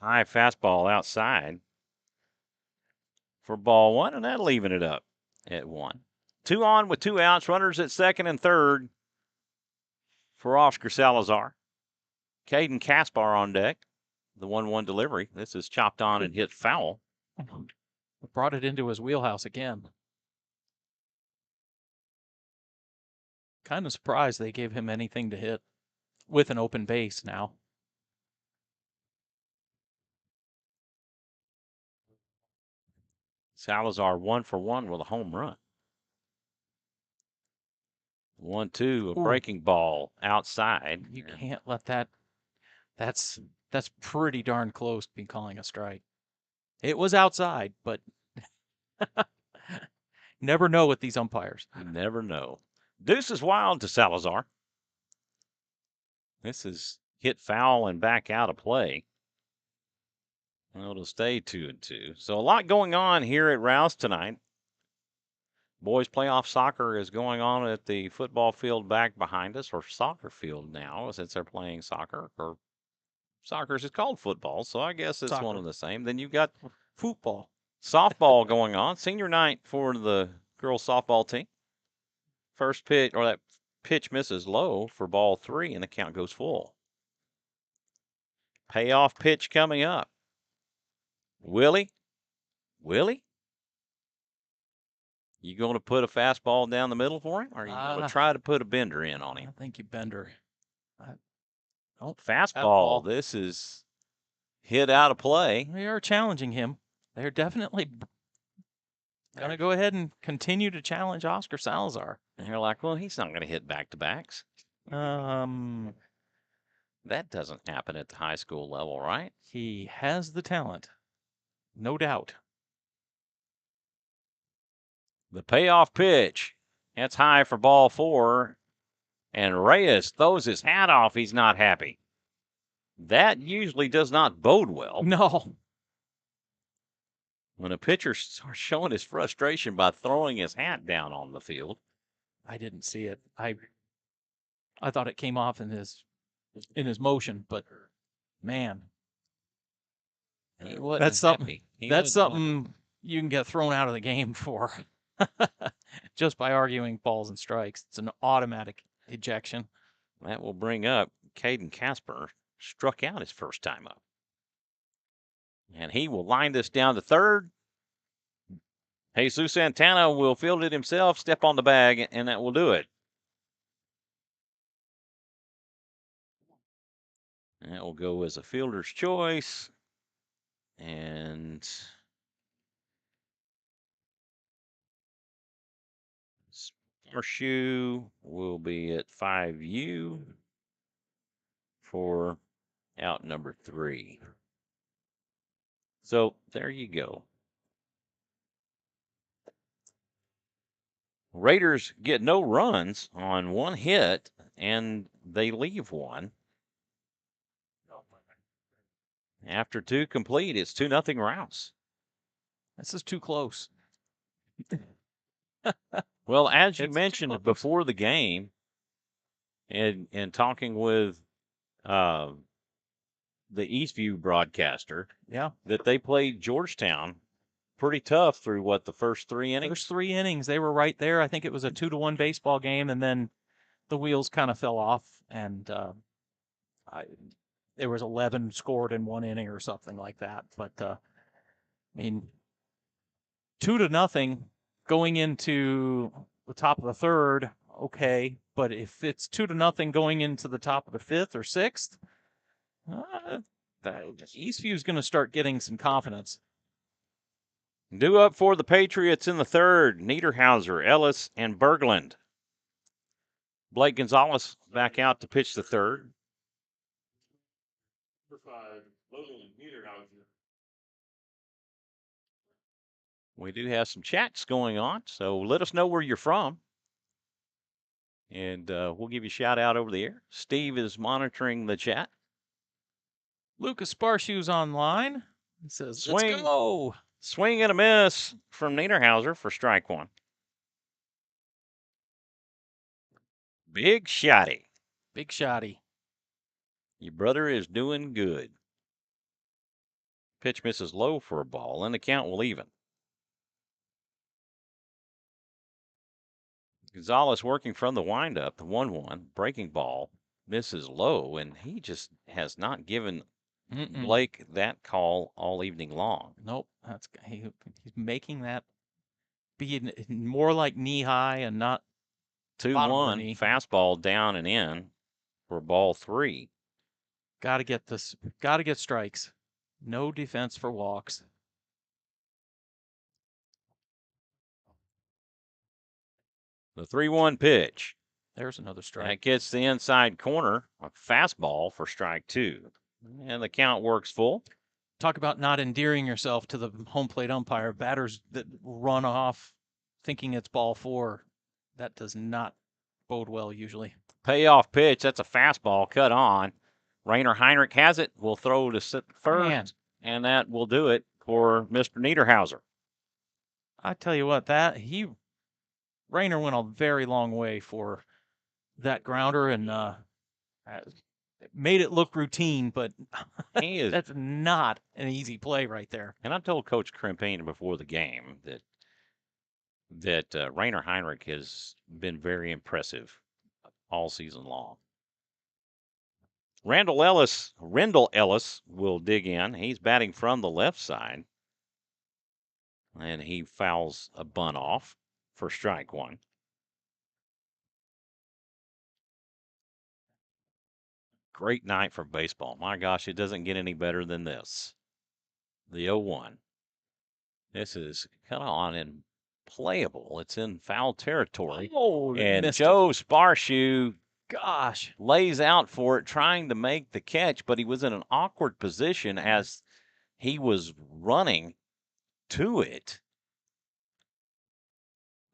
High fastball outside for ball one, and that'll even it up at 1. 2 on with 2 outs, runners at second and third for Oscar Salazar. Caden Kaspar on deck. The 1-1 delivery. This is chopped on and hit foul. Brought it into his wheelhouse again. Kind of surprised they gave him anything to hit with an open base now. Salazar 1 for 1 with a home run. 1-2, a Ooh. breaking ball outside. You can't let that. That's pretty darn close to be calling a strike. It was outside, but never know with these umpires. You never know. Deuce is wild to Salazar. This is hit foul and back out of play. Well, it'll stay 2-2. So a lot going on here at Rouse tonight. Boys playoff soccer is going on at the football field back behind us, or soccer field now, since they're playing soccer. Or soccer is called football, so I guess it's one Soccer. and the same. Then you've got Football. softball going on. Senior night for the girls softball team. First pitch, or that pitch misses low for ball 3, and the count goes full. Payoff pitch coming up. Willie? You going to put a fastball down the middle for him, or are you going to try to put a bender in on him? I think you bender. Fastball. This is hit out of play. They are challenging him. They're definitely going to go ahead and continue to challenge Oscar Salazar. And you're like, well, he's not going to hit back-to-backs. That doesn't happen at the high school level, right? He has the talent, no doubt. The payoff pitch. That's high for ball 4. And Reyes throws his hat off. He's not happy. That usually does not bode well. No. When a pitcher starts showing his frustration by throwing his hat down on the field. I didn't see it. I thought it came off in his motion, but man, that's something. That's something you can get thrown out of the game for, just by arguing balls and strikes. It's an automatic ejection. That will bring up Caden Casper. Struck out his first time up. And he will line this down to third. Jesus Santana will field it himself, step on the bag, and that will do it. And that will go as a fielder's choice. And Sparshoe will be at 5U for out number 3. So there you go. Raiders get no runs on 1 hit, and they leave 1. After 2 complete, it's 2-0 Rouse. This is too close. Well, as you mentioned before the game, and talking with the Eastview broadcaster, that they played Georgetown pretty tough through the first 3 innings? First 3 innings, they were right there. I think it was a 2-1 baseball game, and then the wheels kind of fell off, and there was 11 scored in 1 inning or something like that. But I mean, 2-0 going into the top of the 3rd, okay. But if it's 2-0 going into the top of the 5th or 6th, Eastview is going to start getting some confidence. Due up for the Patriots in the 3rd, Niederhauser, Ellis, and Berglund. Blake Gonzalez back out to pitch the 3rd. Number 5, Logan Niederhauser. We do have some chats going on, so let us know where you're from. And we'll give you a shout out over the air. Steve is monitoring the chat. Lucas Sparshoe's online. He says, Swing. Let's go. Swing and a miss from Niederhauser for strike 1. Big shotty. Big shotty. Your brother is doing good. Pitch misses low for a ball, and the count will even. Gonzalez working from the windup, the 1-1, breaking ball, misses low, and he just has not given Blake that call all evening long. Nope, he's making that be more like knee high and not 2-1 fastball down and in for ball 3. Got to get this. Got to get strikes. No defense for walks. The 3-1 pitch. There's another strike. That gets the inside corner, a fastball for strike 2. And the count works full. Talk about not endearing yourself to the home plate umpire. Batters that run off thinking it's ball 4, that does not bode well usually. Payoff pitch. That's a fastball cut on. Rainer Heinrich has it. Will throw to first, Man. and that will do it for Mr. Niederhauser. I tell you what, Rainer went a very long way for that grounder and made it look routine, but He is. that's not an easy play right there. And I told Coach Krimpane before the game that Rainer Heinrich has been very impressive all season long. Rendell Ellis will dig in. He's batting from the left side. And he fouls a bunt off for strike 1. Great night for baseball. My gosh, it doesn't get any better than this. The 0-1. This is kind of on and playable. It's in foul territory. Oh, and Joe Sparshoe, gosh, lays out for it, trying to make the catch, but he was in an awkward position as he was running to it.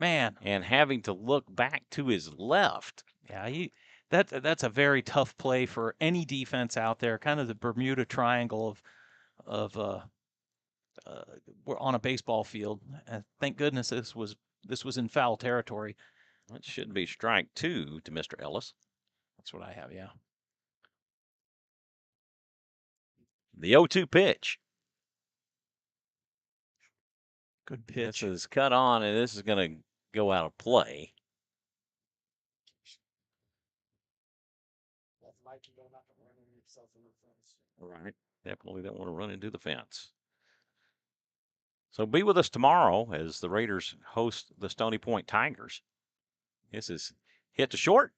Man. And having to look back to his left. Yeah, that's a very tough play for any defense out there. Kind of the Bermuda Triangle of we're on a baseball field. And thank goodness this was in foul territory. It should be strike 2 to Mr. Ellis. That's what I have, yeah. The 0-2 pitch. Good pitch. This is cut on, and this is going to go out of play. Right. Definitely don't want to run into the fence. So be with us tomorrow as the Raiders host the Stony Point Tigers. This is hit to short.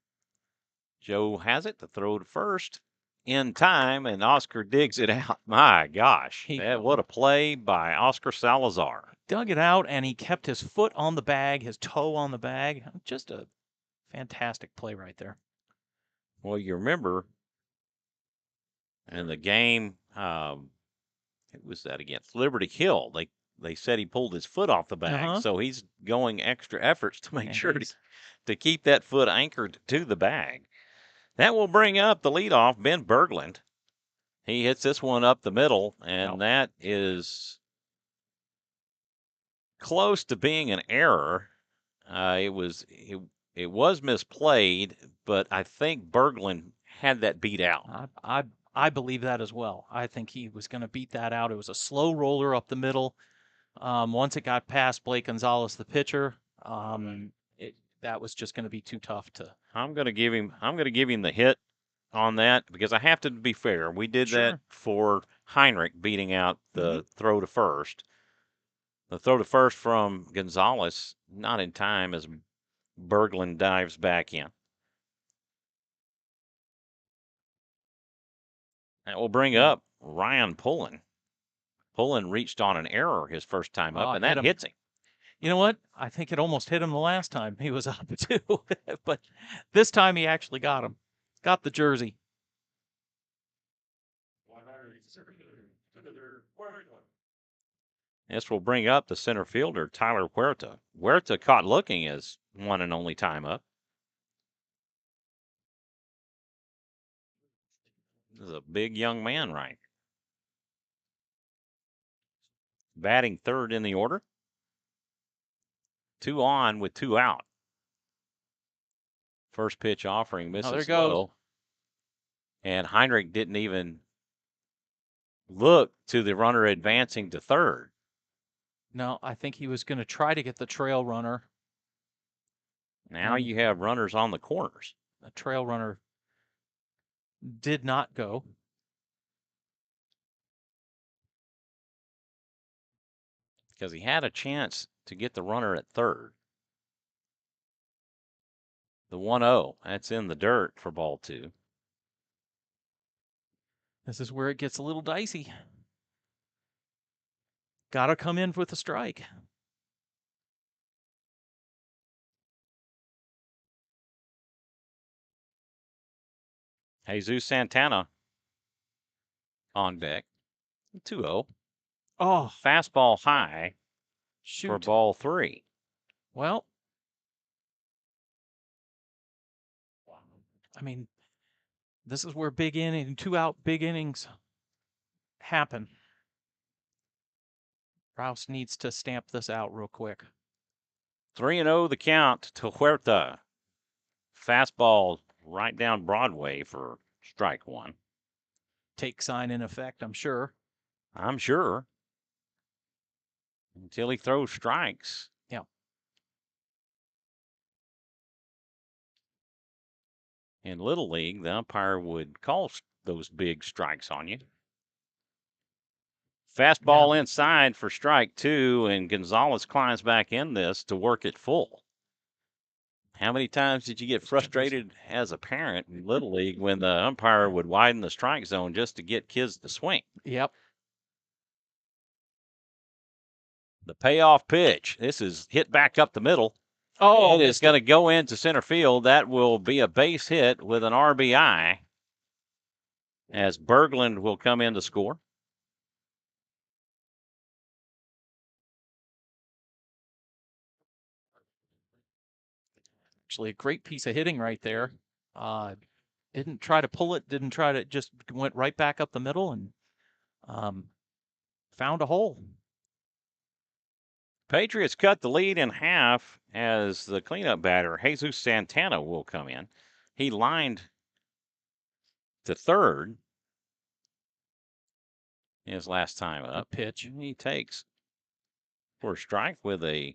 Joe has it. The throw to first in time, and Oscar digs it out. My gosh. What a play by Oscar Salazar. Dug it out, and he kept his foot on the bag, his toe on the bag. Just a fantastic play right there. Well, you remember in the game, it was that against Liberty Hill. They said he pulled his foot off the bag, so he's going extra efforts to make sure to keep that foot anchored to the bag. That will bring up the leadoff, Ben Berglund. He hits this one up the middle, and that is close to being an error. It was misplayed, but I think Berglund had that beat out. I believe that as well. I think he was going to beat that out. It was a slow roller up the middle. Once it got past Blake Gonzalez, the pitcher, that was just going to be too tough to. I'm going to give him the hit on that because I have to be fair. We did that for Heinrich beating out the throw to first. The throw to first from Gonzalez, not in time as Berglund dives back in. That will bring up Ryan Pullen. Pullen reached on an error his first time up, and that hits him. You know what? I think it almost hit him the last time he was up too. But this time he actually got him. Got the jersey. This will bring up the center fielder, Tyler Huerta. Huerta caught looking as one and only time up. This is a big young man, right? Batting third in the order. 2 on with 2 out. First pitch offering misses low. And Heinrich didn't even look to the runner advancing to third. No, I think he was going to try to get the trail runner. Now you have runners on the corners. The trail runner did not go. Because he had a chance to get the runner at third. The 1-0, that's in the dirt for ball 2. This is where it gets a little dicey. Got to come in with a strike. Jesus Santana on deck. 2-0. Oh, Fastball high for shoot. ball 3. Well, I mean, this is where 2-out big innings happen. Rouse needs to stamp this out real quick. 3-0 the count to Huerta. Fastball right down Broadway for strike 1. Take sign in effect, I'm sure. I'm sure. Until he throws strikes. Yeah. In Little League, the umpire would call those big strikes on you. Fastball inside for strike 2, and Gonzalez climbs back in this to work it full. How many times did you get frustrated as a parent in Little League when the umpire would widen the strike zone just to get kids to swing? Yep. The payoff pitch. This is hit back up the middle. Oh, it is going to go into center field. That will be a base hit with an RBI as Berglund will come in to score. Actually, a great piece of hitting right there. Didn't try to pull it, just went right back up the middle and found a hole. Patriots cut the lead in half as the cleanup batter, Jesus Santana, will come in. He lined to third his last time up. Pitch. He takes for a strike with a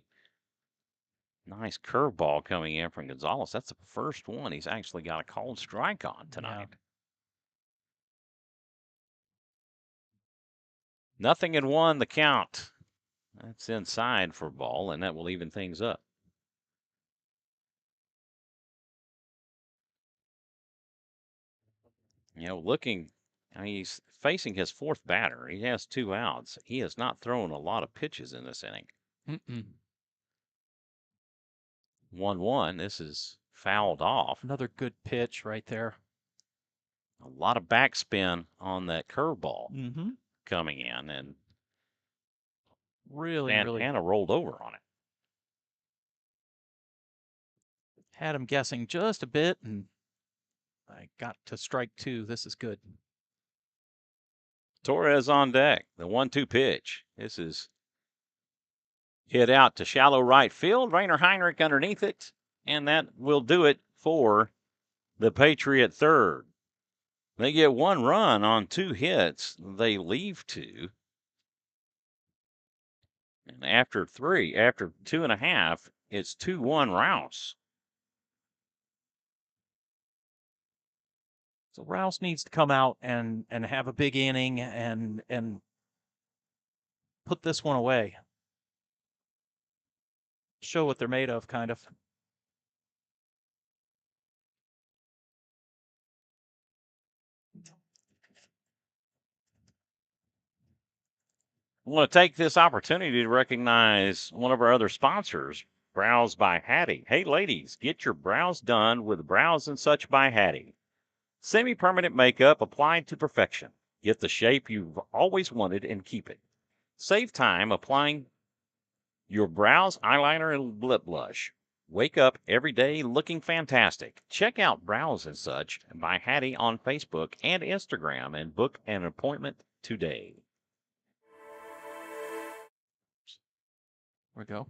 nice curveball coming in from Gonzalez. That's the first one he's actually got a called strike on tonight. Yeah. 0-1 the count. That's inside for ball, and that will even things up. He's facing his fourth batter. He has 2 outs. He has not thrown a lot of pitches in this inning. 1-1. This is fouled off. Another good pitch right there. A lot of backspin on that curveball coming in, and Santana rolled over on it. Had him guessing just a bit, and I got to strike 2. This is good. Torres on deck. The 1-2 pitch. This is hit out to shallow right field. Rainer Heinrich underneath it, and that will do it for the Patriot third. They get 1 run on 2 hits. They leave 2. And after 2.5, it's 2-1 Rouse. So Rouse needs to come out and have a big inning and put this one away. Show what they're made of, kind of. I want to take this opportunity to recognize one of our other sponsors, Brows by Hattie. Hey, ladies, get your brows done with Brows and Such by Hattie. Semi-permanent makeup applied to perfection. Get the shape you've always wanted and keep it. Save time applying your brows, eyeliner, and lip blush. Wake up every day looking fantastic. Check out Brows and Such by Hattie on Facebook and Instagram and book an appointment today. There we go.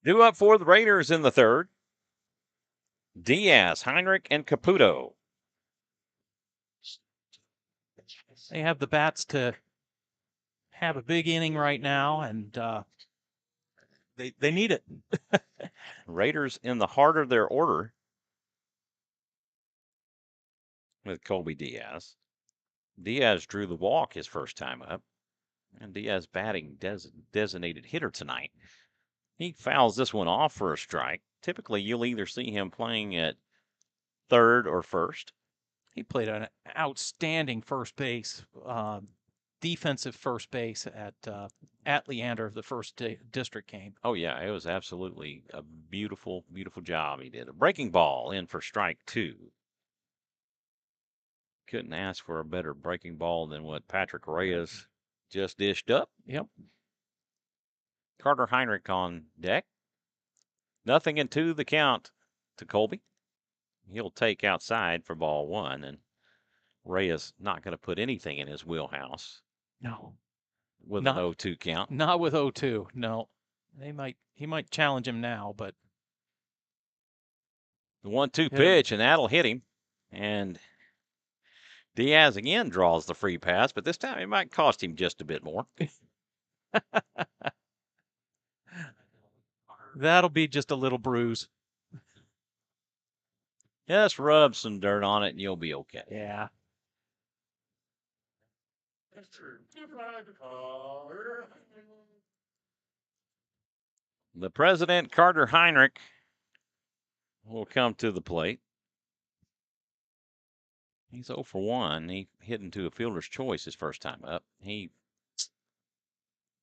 Due up for the Raiders in the third. Diaz, Heinrich, and Caputo. They have the bats to have a big inning right now, and they need it. Raiders in the heart of their order with Colby Diaz. Diaz drew the walk his first time up, and Diaz batting designated hitter tonight. He fouls this one off for a strike. Typically, you'll either see him playing at third or first. He played an outstanding first base defensive first base at Leander, the first district game. Oh, yeah, it was absolutely a beautiful, beautiful job he did. A breaking ball in for strike 2. Couldn't ask for a better breaking ball than what Patrick Reyes just dished up. Yep. Carter Heinrich on deck. 0-2 the count to Colby. He'll take outside for ball 1, and Reyes not going to put anything in his wheelhouse. No. With an 0-2 count. Not with 0-2. No. He might challenge him now, but the 1-2 pitch, and that'll hit him. And Diaz again draws the free pass, but this time it might cost him just a bit more. That'll be just a little bruise. Just rub some dirt on it and you'll be okay. Yeah. The president, Carter Heinrich, will come to the plate. He's 0 for 1. He hit into a fielder's choice his first time up. He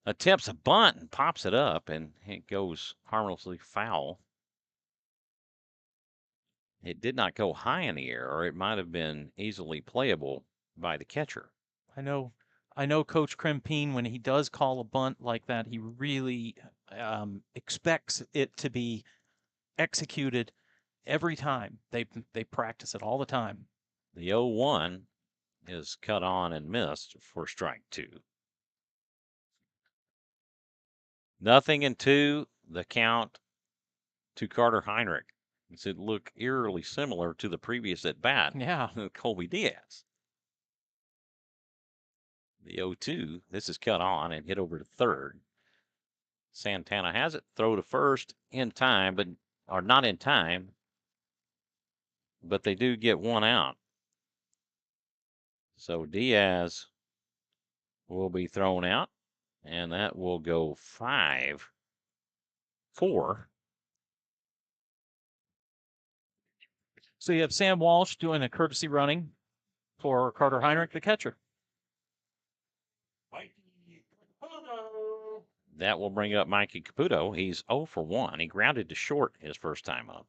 attempts a bunt and pops it up, and it goes harmlessly foul. It did not go high in the air, or it might have been easily playable by the catcher. I know Coach Krempine, when he does call a bunt like that, he really expects it to be executed every time. They practice it all the time. The 0-1 is cut on and missed for strike 2. 0-2 the count to Carter Heinrich. It looked eerily similar to the previous at bat. Yeah. Colby Diaz. The 0-2, this is cut on and hit over to third. Santana has it, throw to first in time, or not in time, but they do get one out. So Diaz will be thrown out, and that will go 5-4. So you have Sam Walsh doing a courtesy running for Carter Heinrich, the catcher. That will bring up Mikey Caputo. He's 0 for 1. He grounded to short his first time up.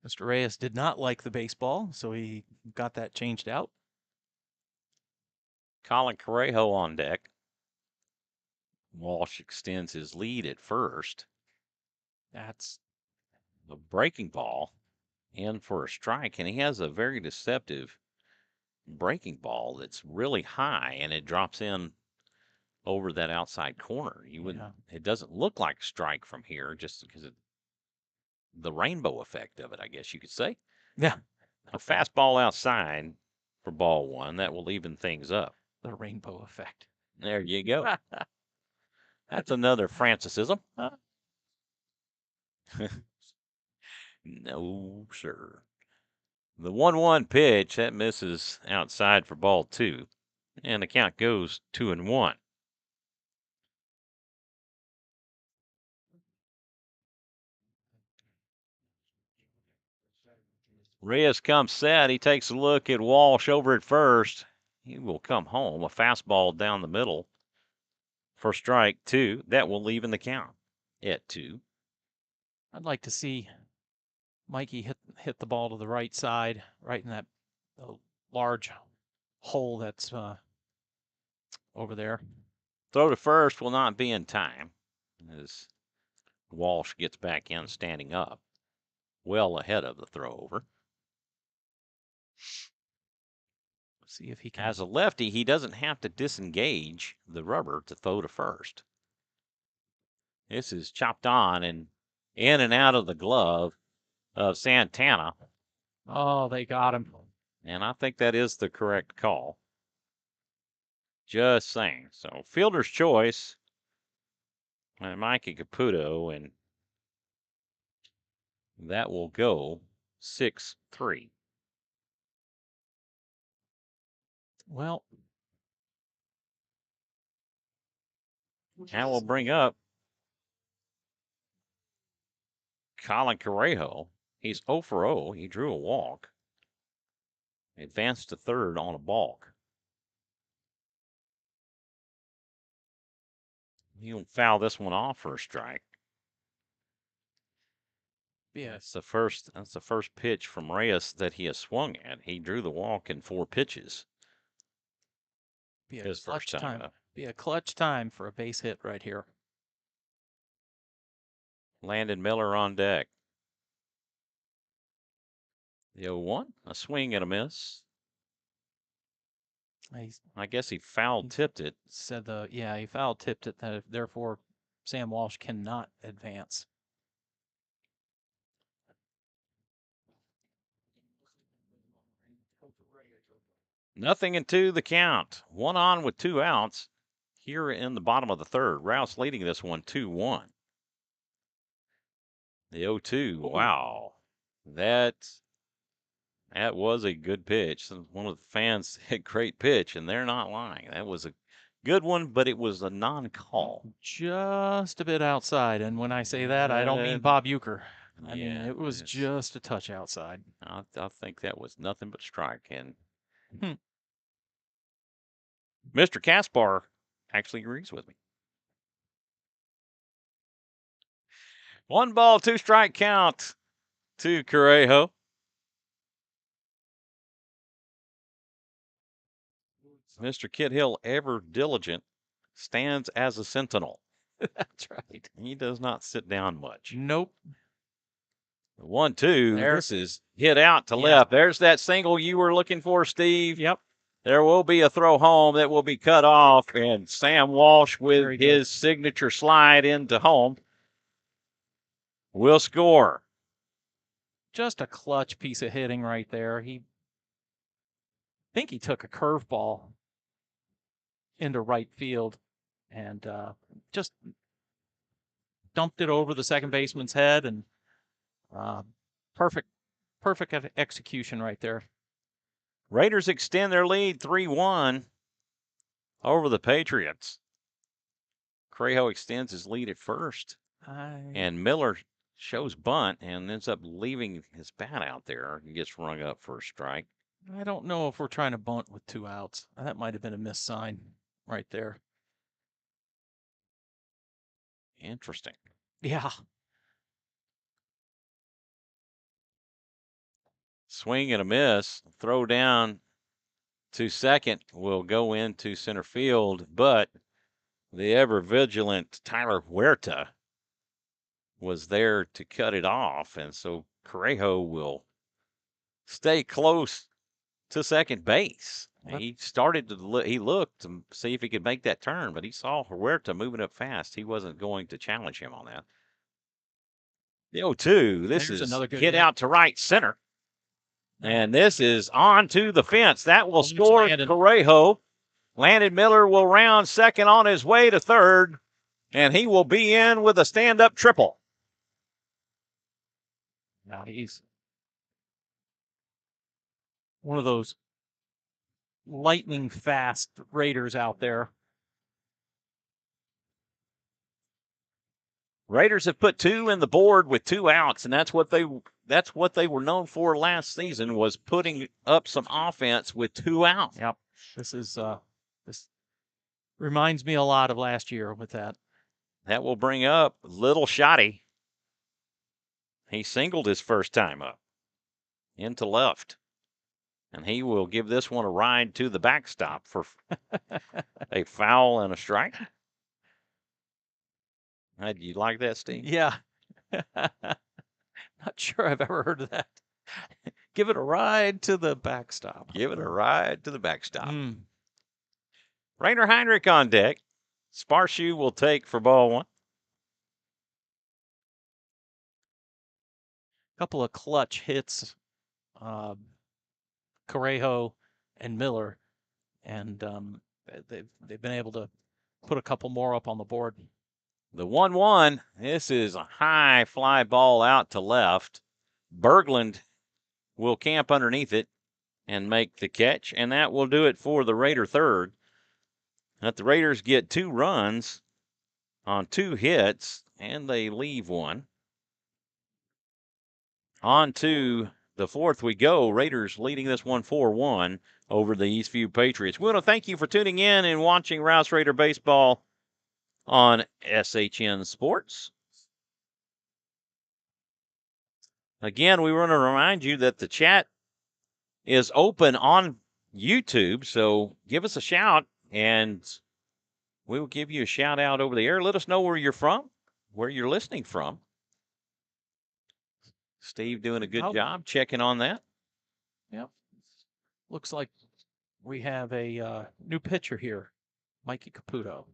Mr. Reyes did not like the baseball, so he got that changed out. Colin Correjo on deck. Walsh extends his lead at first. That's the breaking ball in for a strike, and he has a very deceptive breaking ball that's really high, and it drops in over that outside corner. You wouldn't. Yeah. It doesn't look like a strike from here, just because of the rainbow effect of it, I guess you could say. Yeah. A fastball outside for ball 1 that will even things up. The rainbow effect. There you go. That's another Francisism. No, sir. The 1-1 pitch, that misses outside for ball 2. And the count goes 2-1. Reyes comes set. He takes a look at Walsh over at first. He will come home. A fastball down the middle for strike 2. That will even the count at 2. I'd like to see Mikey hit the ball to the right side, right in that large hole that's over there. Throw to first will not be in time as Walsh gets back in standing up, well ahead of the throw over. See if he can. As a lefty, he doesn't have to disengage the rubber to throw to first. This is chopped on and in and out of the glove of Santana. Oh, they got him. And I think that is the correct call. Just saying. So, fielder's choice. And Mikey Caputo, and that will go 6-3. Well, now we'll bring up Colin Correjo. He's 0 for 0. He drew a walk. advance to third on a balk. He'll foul this one off for a strike. Yeah. That's the first pitch from Reyes that he has swung at. He drew the walk in 4 pitches. Be a His first clutch time time. up. Be a clutch time for a base hit right here. Landon Miller on deck. The 0-1, a swing and a miss. I guess he foul tipped it. Said he foul tipped it. Therefore, Sam Walsh cannot advance. Nothing in 2 the count. 1 on with 2 outs here in the bottom of the third. Rouse leading this one 2-1. The 0-2. Wow. That was a good pitch. One of the fans said great pitch, and they're not lying. That was a good one, but it was a non-call. Just a bit outside. And when I say that, I don't mean Bob Euchre. I mean, it was it's- just a touch outside. I think that was nothing but strike. And Mr. Caspar actually agrees with me. 1 ball, 2 strike count to Correjo. Mr. Kithil, ever diligent, stands as a sentinel. That's right. He does not sit down much. Nope. 1-2. There. This is hit out to left. There's that single you were looking for, Steve. Yep. There will be a throw home that will be cut off, and Sam Walsh with his signature slide into home will score. Just a clutch piece of hitting right there. I think he took a curveball into right field and just dumped it over the second baseman's head, and perfect execution right there. Raiders extend their lead 3-1 over the Patriots. Correjo extends his lead at first, and Miller shows bunt and ends up leaving his bat out there and gets rung up for a strike. I don't know if we're trying to bunt with 2 outs. That might have been a missed sign right there. Interesting. Yeah. Swing and a miss. Throw down to second will go into center field, but the ever vigilant Tyler Huerta was there to cut it off, and so Correjo will stay close to second base. He started to he looked to see if he could make that turn, but he saw Huerta moving up fast. He wasn't going to challenge him on that. The 0-2. This is another good hit out to right center. And this is on to the fence. That will score Correjo. Landon Miller will round second on his way to third, and he will be in with a stand-up triple. Now he's one of those lightning fast Raiders out there. Raiders have put 2 in the board with 2 outs, and that's what they were known for last season, was putting up some offense with 2 outs. Yep. This reminds me a lot of last year with that. That will bring up Little Shotty. He singled his first time up into left, and he will give this one a ride to the backstop for a foul and a strike. Do you like that, Steve? Yeah. Not sure I've ever heard of that. Give it a ride to the backstop. Give it a ride to the backstop. Rainer Heinrich on deck. Sparshoe will take for ball 1. Couple of clutch hits, Correjo and Miller, and they've been able to put a couple more up on the board. The 1-1. This is a high fly ball out to left. Berglund will camp underneath it and make the catch, and that will do it for the Raider third. Let the Raiders get 2 runs on 2 hits, and they leave 1. On to the fourth we go. Raiders leading this one 4-1 over the Eastview Patriots. We want to thank you for tuning in and watching Rouse Raider Baseball on SHN Sports. Again, we want to remind you that the chat is open on YouTube, so give us a shout, and we will give you a shout out over the air. Let us know where you're from, where you're listening from. Steve doing a good job checking on that. Yep. Looks like we have a new pitcher here, Mikey Caputo.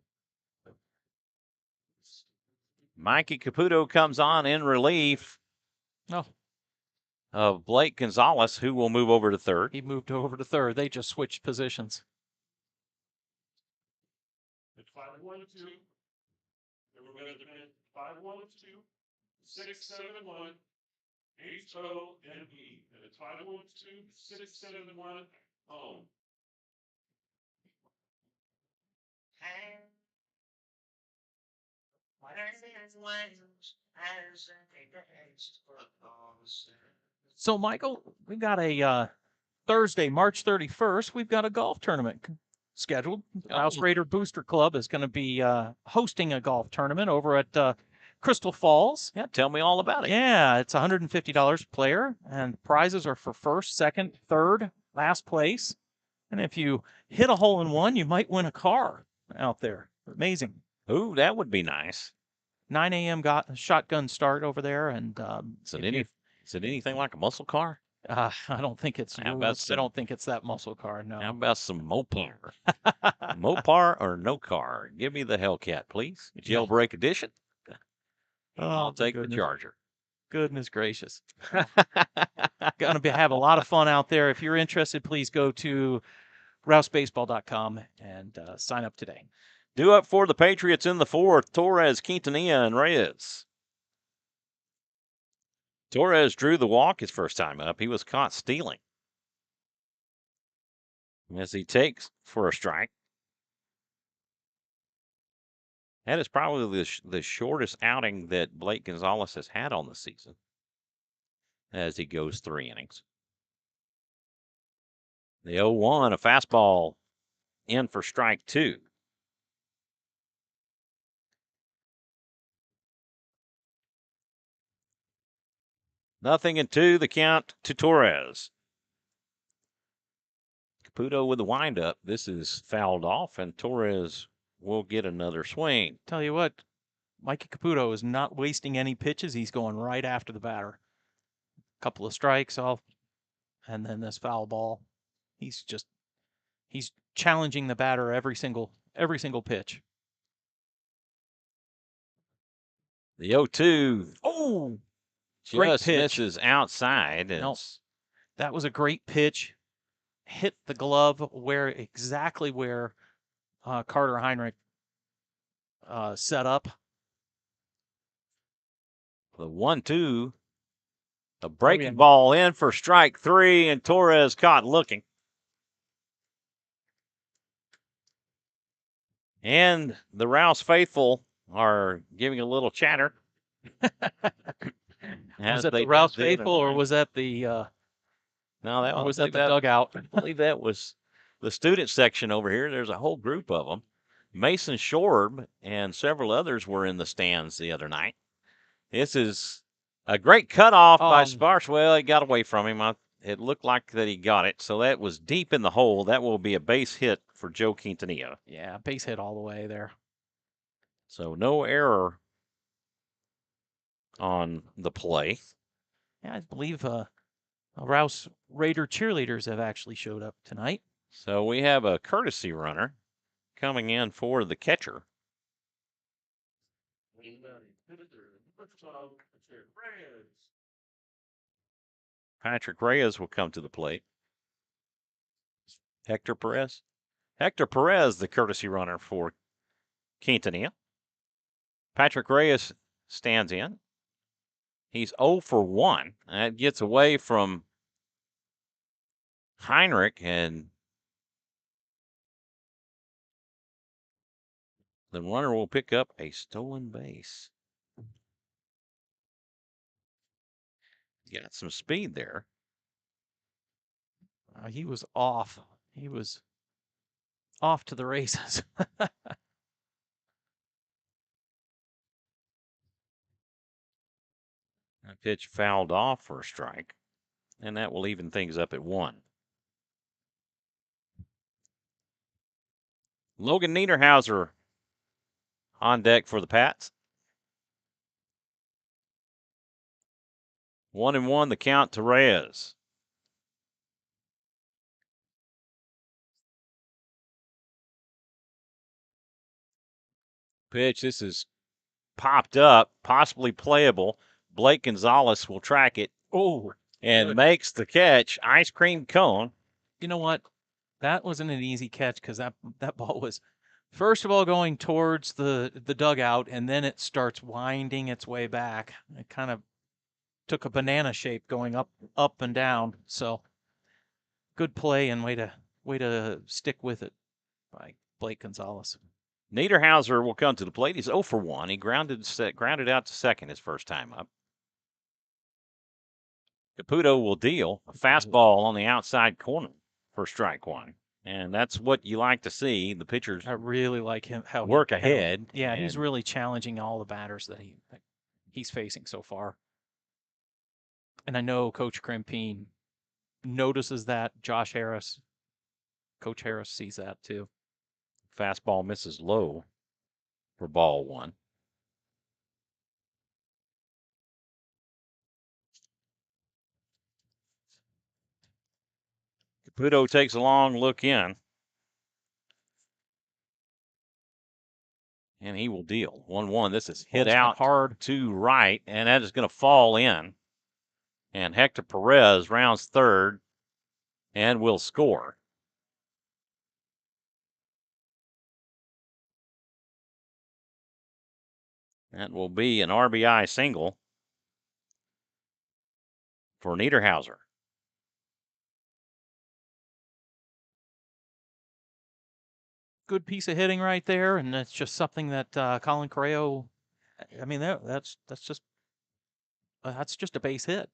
Mikey Caputo comes on in relief of Blake Gonzalez, who will move over to third. He moved over to third. They just switched positions. It's 5-1-2. And we're going to demand 5-1-2, 6-7-1, HOME. And it's 5-1-2, 6-7-1, home. So, Michael, we got a Thursday, March 31st, we've got a golf tournament scheduled. Rouse Raider Booster Club is going to be hosting a golf tournament over at Crystal Falls. Yeah, tell me all about it. Yeah, it's $150 a player, and prizes are for first, second, third, last place. And if you hit a hole in one, you might win a car out there. Amazing. Ooh, that would be nice. 9 a.m. got shotgun start over there, and is it anything like a muscle car? I don't think it's. I don't think it's that muscle car. No. How about some Mopar? Mopar or no car? Give me the Hellcat, please. Jailbreak edition. I'll take the Charger. Goodness gracious. Going to have a lot of fun out there. If you're interested, please go to rousebaseball.com and sign up today. Due up for the Patriots in the fourth, Torres, Quintanilla, and Reyes. Torres drew the walk his first time up. He was caught stealing. As he takes for a strike. That is probably the shortest outing that Blake Gonzalez has had on the season as he goes 3 innings. The 0-1, a fastball in for strike 2. Nothing in 2, the count to Torres. Caputo with the windup. This is fouled off, and Torres will get another swing. Tell you what, Mikey Caputo is not wasting any pitches. He's going right after the batter. A couple of strikes off, and then this foul ball. He's challenging the batter every single pitch. The 0-2. Oh, just misses outside. No, that was a great pitch. Hit the glove exactly where Carter Heinrich set up. The 1-2, a breaking ball in for strike 3, and Torres caught looking. And the Rouse faithful are giving a little chatter. Was that the Rouse faithful, or was that the? No, that was that the dugout. I believe that was the student section over here. There's a whole group of them. Mason Shorb and several others were in the stands the other night. This is a great cutoff by Sparks. Well, he got away from him. It looked like that he got it, so that was deep in the hole. That will be a base hit for Joe Quintanilla. Yeah, base hit all the way there. So no error on the play. Yeah, I believe Rouse Raider cheerleaders have actually showed up tonight. So we have a courtesy runner coming in for the catcher. Patrick Reyes will come to the plate. Hector Perez. Hector Perez, the courtesy runner for Quintanilla. Patrick Reyes stands in. He's 0 for 1. That gets away from Heinrich, and the runner will pick up a stolen base. Got some speed there. He was off. He was off to the races. That pitch fouled off for a strike, and that will even things up at 1. Logan Niederhauser on deck for the Pats. 1-1 the count to Reyes. Pitch, this is popped up, possibly playable. Blake Gonzalez will track it. Oh, and good. Makes the catch. Ice cream cone. You know what? That wasn't an easy catch because that ball was, first of all, going towards the dugout, and then it starts winding its way back. It kind of took a banana shape going up and down. So good play and way to stick with it by Blake Gonzalez. Niederhauser will come to the plate. He's 0 for 1. He grounded out to second his first time up. Caputo will deal a fastball on the outside corner for strike 1. And that's what you like to see. The pitchers I really like him. How work ahead. Yeah, he's really challenging all the batters that he's facing so far. And I know Coach Crimpine notices that. Josh Harris, Coach Harris sees that too. Fastball misses low for ball 1. Caputo takes a long look in. And he will deal. 1-1. This is hit out hard to right, and that is going to fall in. And Hector Perez rounds third and will score. That will be an RBI single for Niederhauser. Good piece of hitting right there, and that's just something that Colin Correo. I mean, that's just a base hit.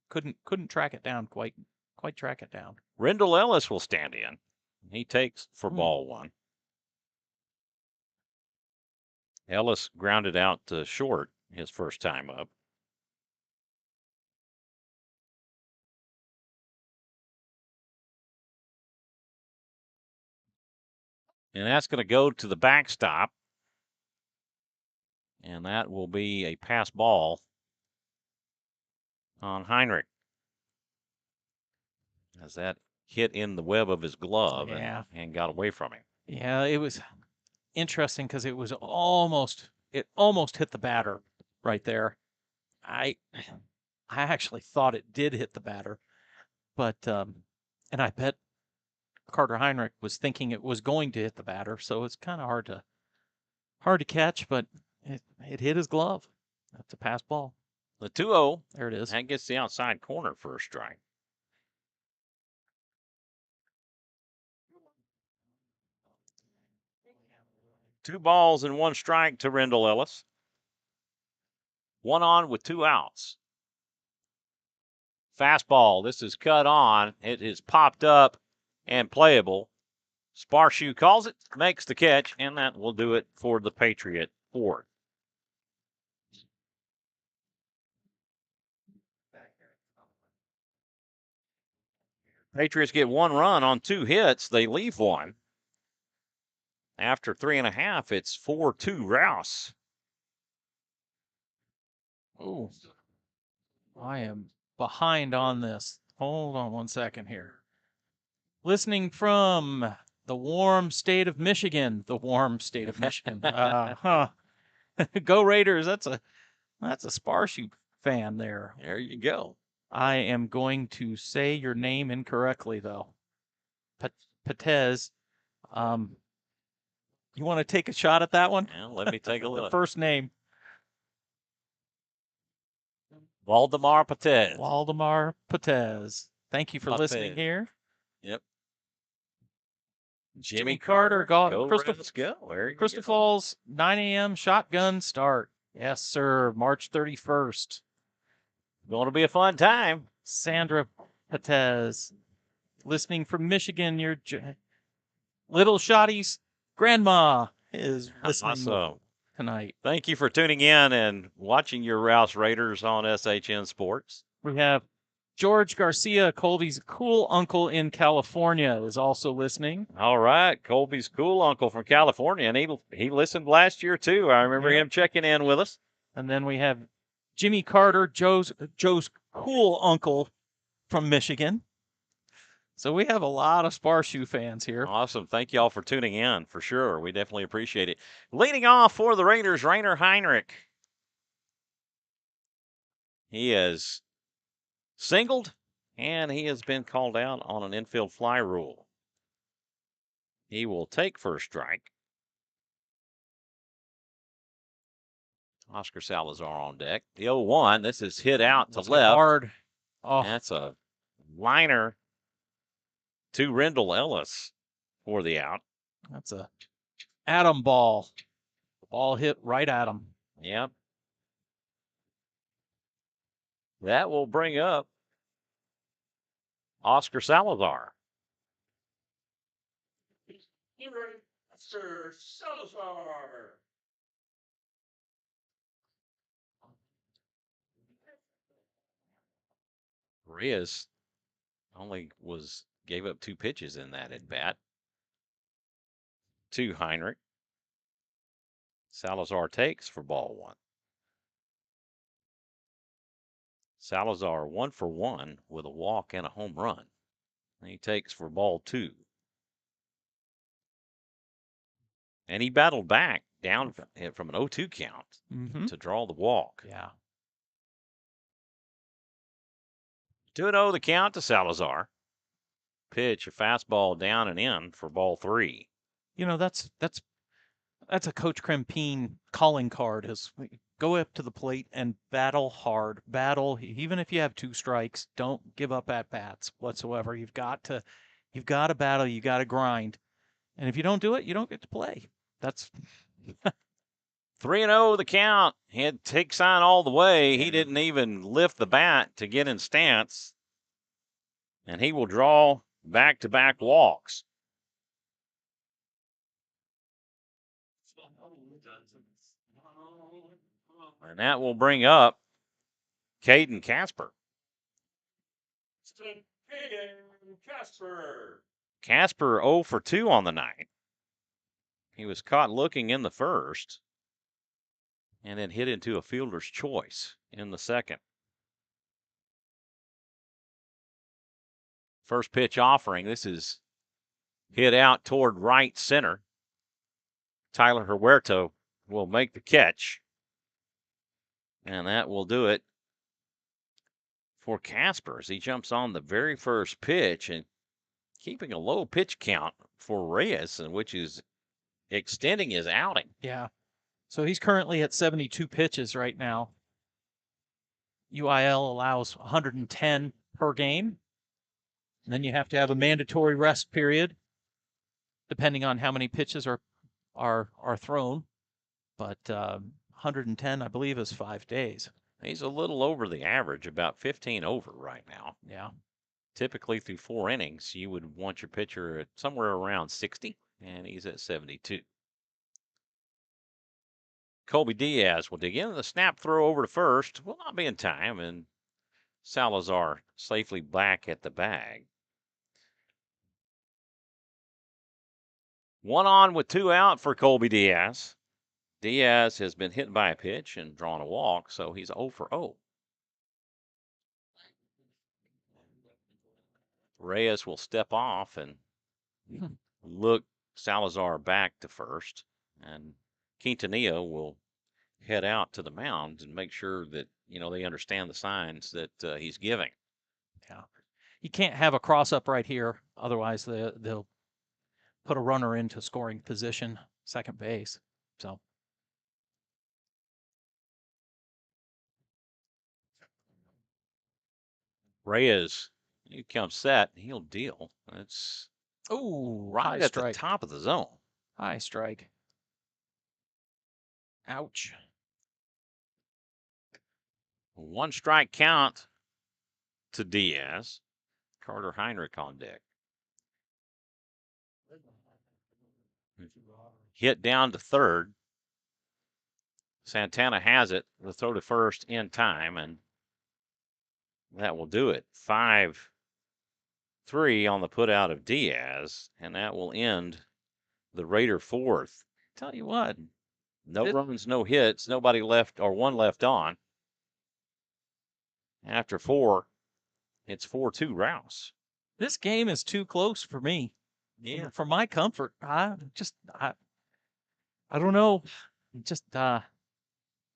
Couldn't track it down quite track it down. Rendell Ellis will stand in. He takes for ball 1. Ellis grounded out to short his first time up. And that's going to go to the backstop. And that will be a pass ball on Heinrich. As that hit in the web of his glove and got away from him. Yeah, it was interesting because it almost hit the batter right there. I actually thought it did hit the batter, but and I bet Carter Heinrich was thinking it was going to hit the batter, so it's kind of hard to catch, but it hit his glove. That's a pass ball. The 2-0. There it is. That gets the outside corner for a strike. Two balls and 1 strike to Rendell Ellis. 1 on with 2 outs. Fastball. This is cut on. It is popped up and playable. Sparshoe calls it, makes the catch, and that will do it for the Patriot 4th. Patriots get 1 run on 2 hits. They leave 1. After 3.5, it's 4-2 Rouse. Oh, I am behind on this. Hold on 1 second here. Listening from the warm state of Michigan. The warm state of Michigan. Go Raiders. That's a Sparshoe fan there. There you go. I am going to say your name incorrectly, though. Patez. You want to take a shot at that one? Yeah, let me take a look. The first name. Waldemar Patez. Waldemar Patez. Thank you for listening here. Yep. Jimmy Carter got Crystal Falls, 9 a.m. shotgun start. Yes, sir. March 31st. Going to be a fun time. Sandra Patez listening from Michigan. Your little Shotty's grandma is listening Awesome. tonight. Thank you for tuning in and watching your Rouse Raiders on SHN Sports. We have George Garcia, Colby's cool uncle in California, is also listening. All right, Colby's cool uncle from California, and he listened last year too. I remember him checking in with us. And then we have Jimmy Carter, Joe's cool uncle from Michigan. So we have a lot of Sparshoe fans here. Awesome. Thank you all for tuning in, for sure. We definitely appreciate it. Leading off for the Raiders, Rainer Heinrich. He is singled, and he has been called out on an infield fly rule. He will take first strike. Oscar Salazar on deck. The 0-1. This is hit out to left. Hard. Oh. That's a liner to Rendell Ellis for the out. That's a Adam ball. Ball hit right at him. Yep. That will bring up Oscar Salazar. Oscar Salazar. Reyes only gave up 2 pitches in that at bat to Heinrich. Salazar takes for ball 1. Salazar 1 for 1 with a walk and a home run. And he takes for ball 2. And he battled back down from an 0-2 count to draw the walk. Yeah. 2-0 the count to Salazar. Pitch, a fastball down and in for ball 3. You know, that's a Coach Krempine calling card, is go up to the plate and battle hard. Battle, even if you have 2 strikes, don't give up at bats whatsoever. You've got to battle, you got to grind. And if you don't do it, you don't get to play. That's 3-0 the count. He had take sign all the way. He didn't even lift the bat to get in stance. And he will draw back-to-back walks. And that will bring up Caden Casper. Casper 0 for 2 on the night. He was caught looking in the first and then hit into a fielder's choice in the second. First pitch offering. This is hit out toward right center. Tyler Huerto will make the catch. And that will do it for Casper as he jumps on the very first pitch and keeping a low pitch count for Reyes, which is extending his outing. Yeah. So he's currently at 72 pitches right now. UIL allows 110 per game. And then you have to have a mandatory rest period, depending on how many pitches are thrown. But 110, I believe, is 5 days. He's a little over the average, about 15 over right now. Yeah. Typically through 4 innings, you would want your pitcher at somewhere around 60, and he's at 72. Colby Diaz will dig in. The snap throw over to first will not be in time, and Salazar safely back at the bag. 1 on with 2 out for Colby Diaz. Diaz has been hit by a pitch and drawn a walk, so he's 0 for 0. Reyes will step off and look Salazar back to first, and Quintanilla will head out to the mound and make sure that, they understand the signs that he's giving. Yeah. You can't have a cross-up right here. Otherwise, they'll put a runner into scoring position, second base. So. Reyes, he comes set. He'll deal. It's right at the top of the zone. High strike. Ouch. 1 strike count to Diaz. Carter Heinrich on deck. Hit down to third. Santana has it. The throw to first in time, and that will do it. 5-3 on the putout of Diaz, and that will end the Raider fourth. Tell you what, no runs, no hits, nobody left, or one left on. After 4, it's 4-2 Rouse. This game is too close for me. Yeah. For my comfort, I don't know. Just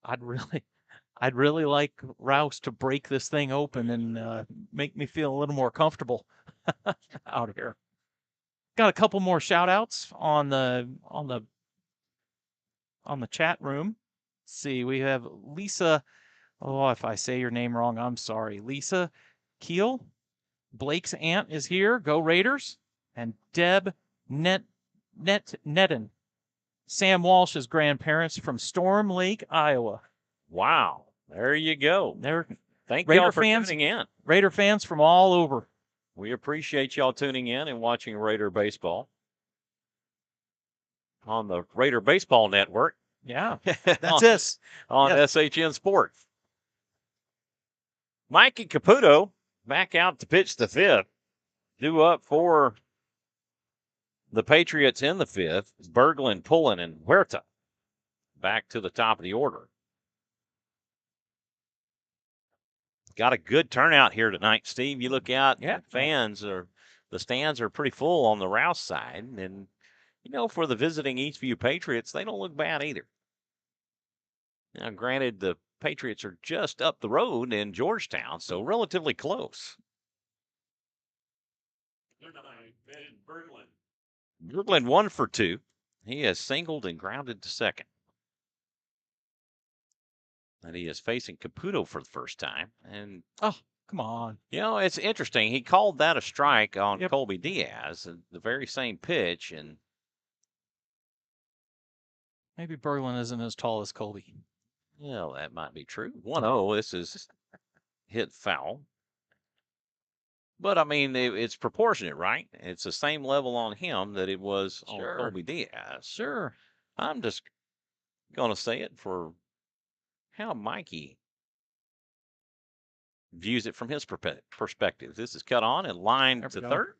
I'd really like Rouse to break this thing open and make me feel a little more comfortable out here. Got a couple more shout outs on the chat room. Let's see, we have Lisa. Oh, if I say your name wrong, I'm sorry. Lisa Keel. Blake's aunt is here. Go Raiders. And Deb Netten. Sam Walsh's grandparents from Storm Lake, Iowa. Wow. There you go. Thank Raider y'all for fans, tuning in. Raider fans from all over. We appreciate y'all tuning in and watching Raider Baseball on the Raider Baseball Network. Yeah, that's it. On SHN Sports. Mikey Caputo back out to pitch the fifth. Due up for the Patriots in the fifth. Berglund, Pullen, and Huerta back to the top of the order. Got a good turnout here tonight, Steve. You look out, the stands are pretty full on the Rouse side. And, for the visiting Eastview Patriots, they don't look bad either. Now, granted, the Patriots are just up the road in Georgetown, so relatively close. Berglund 1 for 2. He has singled and grounded to second. And he is facing Caputo for the first time. And come on. It's interesting. He called that a strike on Colby Diaz, the very same pitch. And maybe Berglund isn't as tall as Colby. Well, that might be true. 1-0. This is hit foul. But, I mean, it's proportionate, right? It's the same level on him that it was on Colby Diaz. Sure. I'm just going to say it for how Mikey views it from his perspective. This is cut on and lined to third.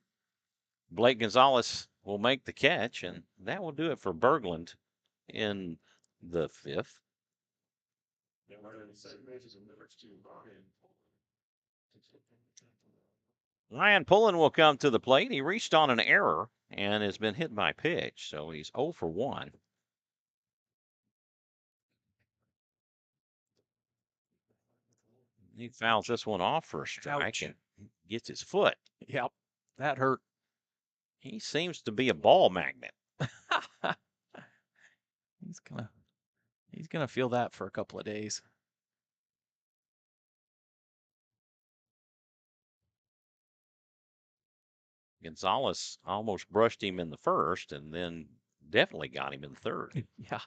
Blake Gonzalez will make the catch, and that will do it for Berglund in the fifth. Ryan Pullen will come to the plate. He reached on an error and has been hit by pitch, so he's 0 for 1. He fouls this one off for a strike and gets his foot. Yep, that hurt. He seems to be a ball magnet. He's gonna feel that for a couple of days. Gonzalez almost brushed him in the first and then definitely got him in the third. Yeah.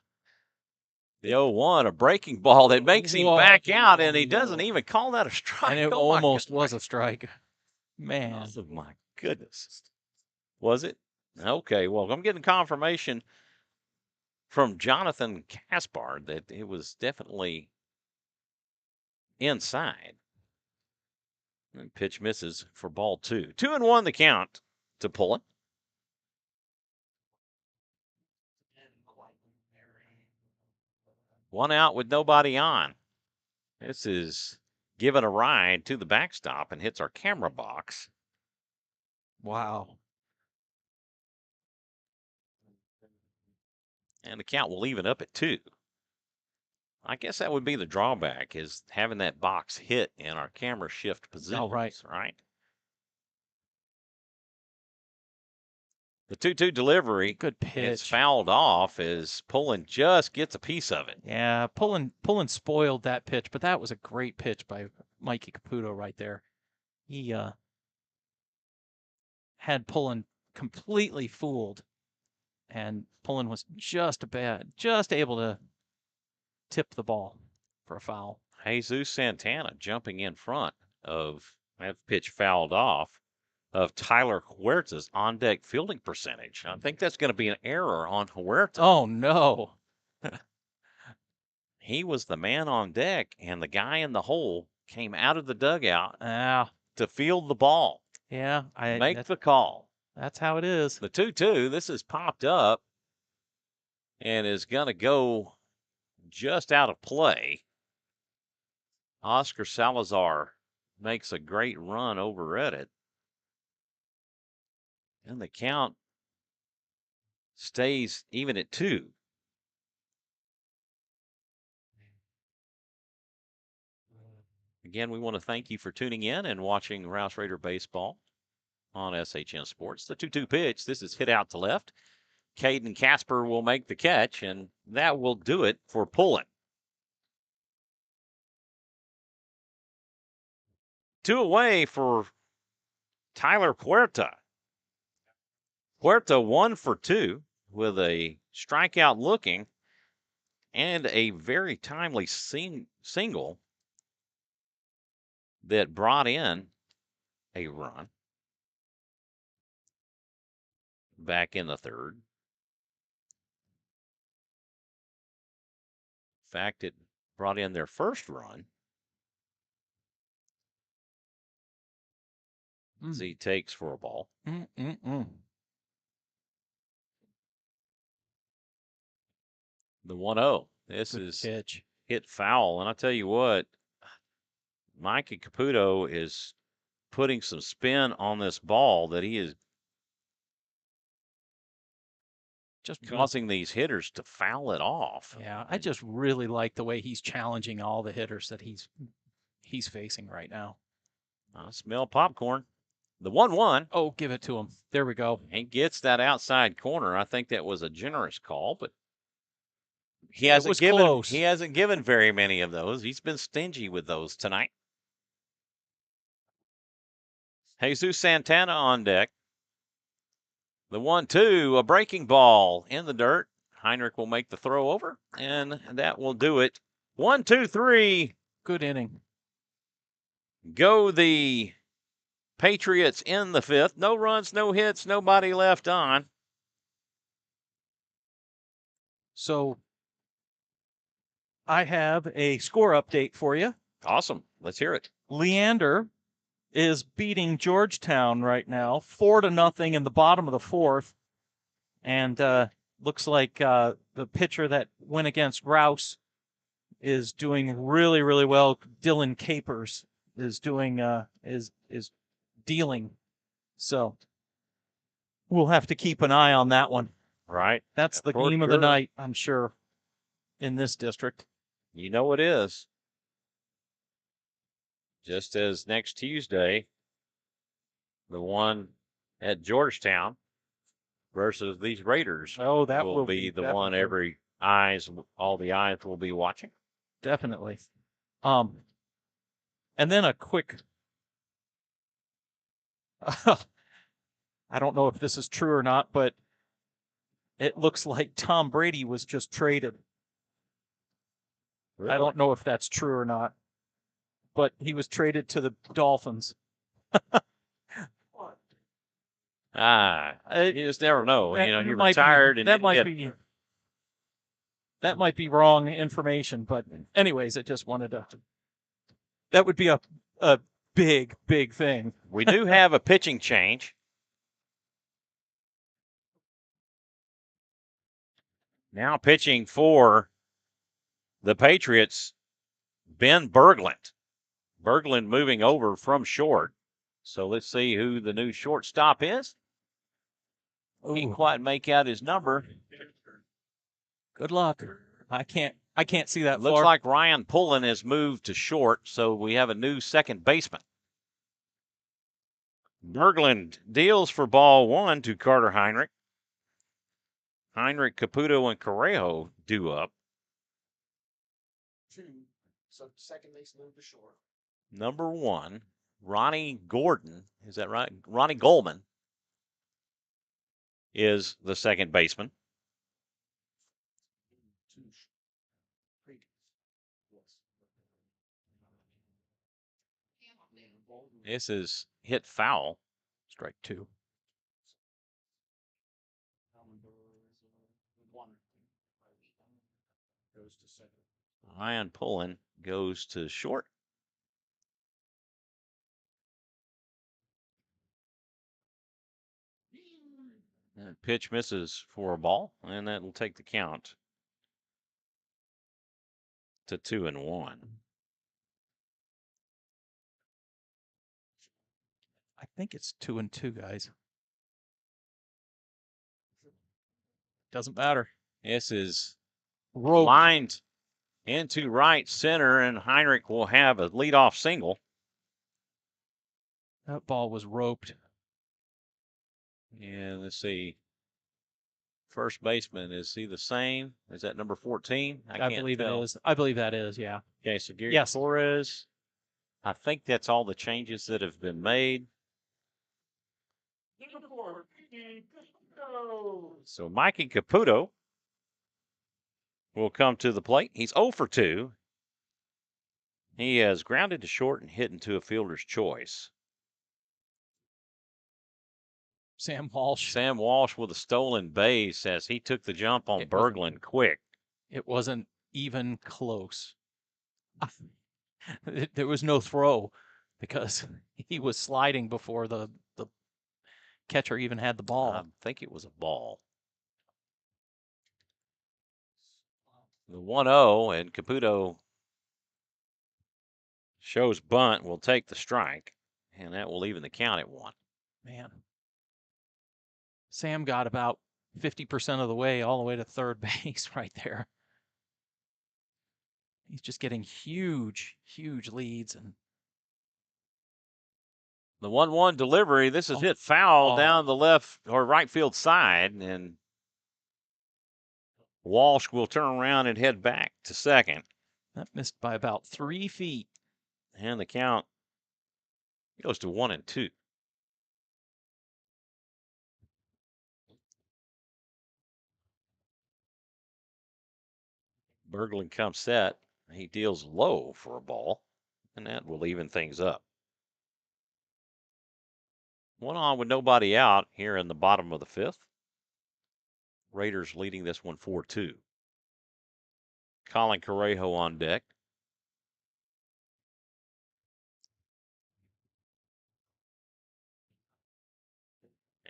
The 0-1, a breaking ball that makes him back out, and he doesn't even call that a strike. And it almost was a strike. Man. Oh, my goodness. Was it? Okay, well, I'm getting confirmation from Jonathan Caspar that it was definitely inside. And pitch misses for ball 2. 2-1 the count to Pullen. One out with nobody on. This is given a ride to the backstop and hits our camera box. Wow. And the count will even up at 2. I guess that would be the drawback, is having that box hit in our camera shift position. Oh, right. The 2-2 delivery. Good pitch. It's fouled off as Pullen just gets a piece of it. Yeah, Pullen spoiled that pitch, but that was a great pitch by Mikey Caputo right there. He had Pullen completely fooled, and Pullen was just able to tip the ball for a foul. Jesus Santana jumping in front of that pitch fouled off. of Tyler Huerta's on-deck fielding percentage. I think that's going to be an error on Huerta. Oh, no. He was the man on deck, and the guy in the hole came out of the dugout to field the ball. Yeah. Make the call. That's how it is. The 2-2, this has popped up and is going to go just out of play. Oscar Salazar makes a great run over at it. And the count stays even at 2. Again, we want to thank you for tuning in and watching Rouse Raider Baseball on SHN Sports. The 2-2 pitch. This is hit out to left. Caden Casper will make the catch, and that will do it for Pullen. 2 away for Tyler Huerta. Huerta 1 for 2 with a strikeout looking and a very timely single that brought in a run back in the third. In fact, it brought in their first run. As he takes for a ball. The 1-0. This is pitch. Hit foul. And I'll tell you what, Mikey Caputo is putting some spin on this ball that he is just causing these hitters to foul it off. Yeah, I just really like the way he's challenging all the hitters that he's facing right now. I smell popcorn. The 1-1. Oh, give it to him. There we go. He gets that outside corner. I think that was a generous call, but he hasn't given very many of those. He's been stingy with those tonight. Jesus Santana on deck. The 1-2, a breaking ball in the dirt. Heinrich will make the throw over, and that will do it. 1, 2, 3. Good inning. Go the Patriots in the 5th. No runs, no hits, nobody left on. So I have a score update for you. Awesome. Let's hear it. Leander is beating Georgetown right now, 4-0 in the bottom of the 4th. And looks like the pitcher that went against Rouse is doing really, really well. Dylan Capers is doing is dealing. So we'll have to keep an eye on that one. Right. That's the game of the night, I'm sure, in this district. You know it is. Just as next Tuesday, the one at Georgetown versus these Raiders. Oh, that will be the one all the eyes will be watching. Definitely. And then a quick I don't know if this is true or not, but it looks like Tom Brady was just traded. Really? I don't know if that's true or not, but he was traded to the Dolphins. You just never know. He might retired, and that might be wrong information. But anyways, I just wanted to. That would be a big thing. We do have a pitching change. Now pitching for the Patriots, Ben Berglund. Berglund moving over from short. So let's see who the new shortstop is. Can't quite make out his number. Good luck. I can't see that. Looks like Ryan Pullen has moved to short, so we have a new second baseman. Berglund deals for ball 1 to Carter Heinrich. Heinrich, Caputo, and Correjo due up. So second base moved to short. Number 1, Ronnie Gordon. Is that right? Ronnie Goldman is the second baseman. This is hit foul. Strike 2. One. Goes to second. Ryan Pullen goes to short. And pitch misses for a ball, and that will take the count to 2-1. I think it's 2-2, guys. Doesn't matter. This is Roped. lined into right center, and Heinrich will have a leadoff single. That ball was roped. And let's see. First baseman, is he the same? Is that number 14? I can't believe tell. it is. I believe that is, yeah. Okay, so Gary Yes. Torres. I think that's all the changes that have been made. Number 4, Caputo. So Mikey Caputo will come to the plate. He's 0 for 2. He has grounded to short and hit into a fielder's choice. Sam Walsh. Sam Walsh with a stolen base as he took the jump on Berglund quick. It wasn't even close. There was no throw because he was sliding before the catcher even had the ball. I think it was a ball. The 1-0, and Caputo shows bunt, will take the strike, and that will even the count at 1. Man. Sam got about 50% of the way all the way to third base right there. He's just getting huge, huge leads. And the 1-1 delivery, this is hit foul down the left or right field side, and Walsh will turn around and head back to second. That missed by about 3 feet. And the count goes to 1-2. Berglund comes set. He deals low for a ball, and that will even things up. 1 on with nobody out here in the bottom of the 5th. Raiders leading this one 4-2. Colin Correjo on deck.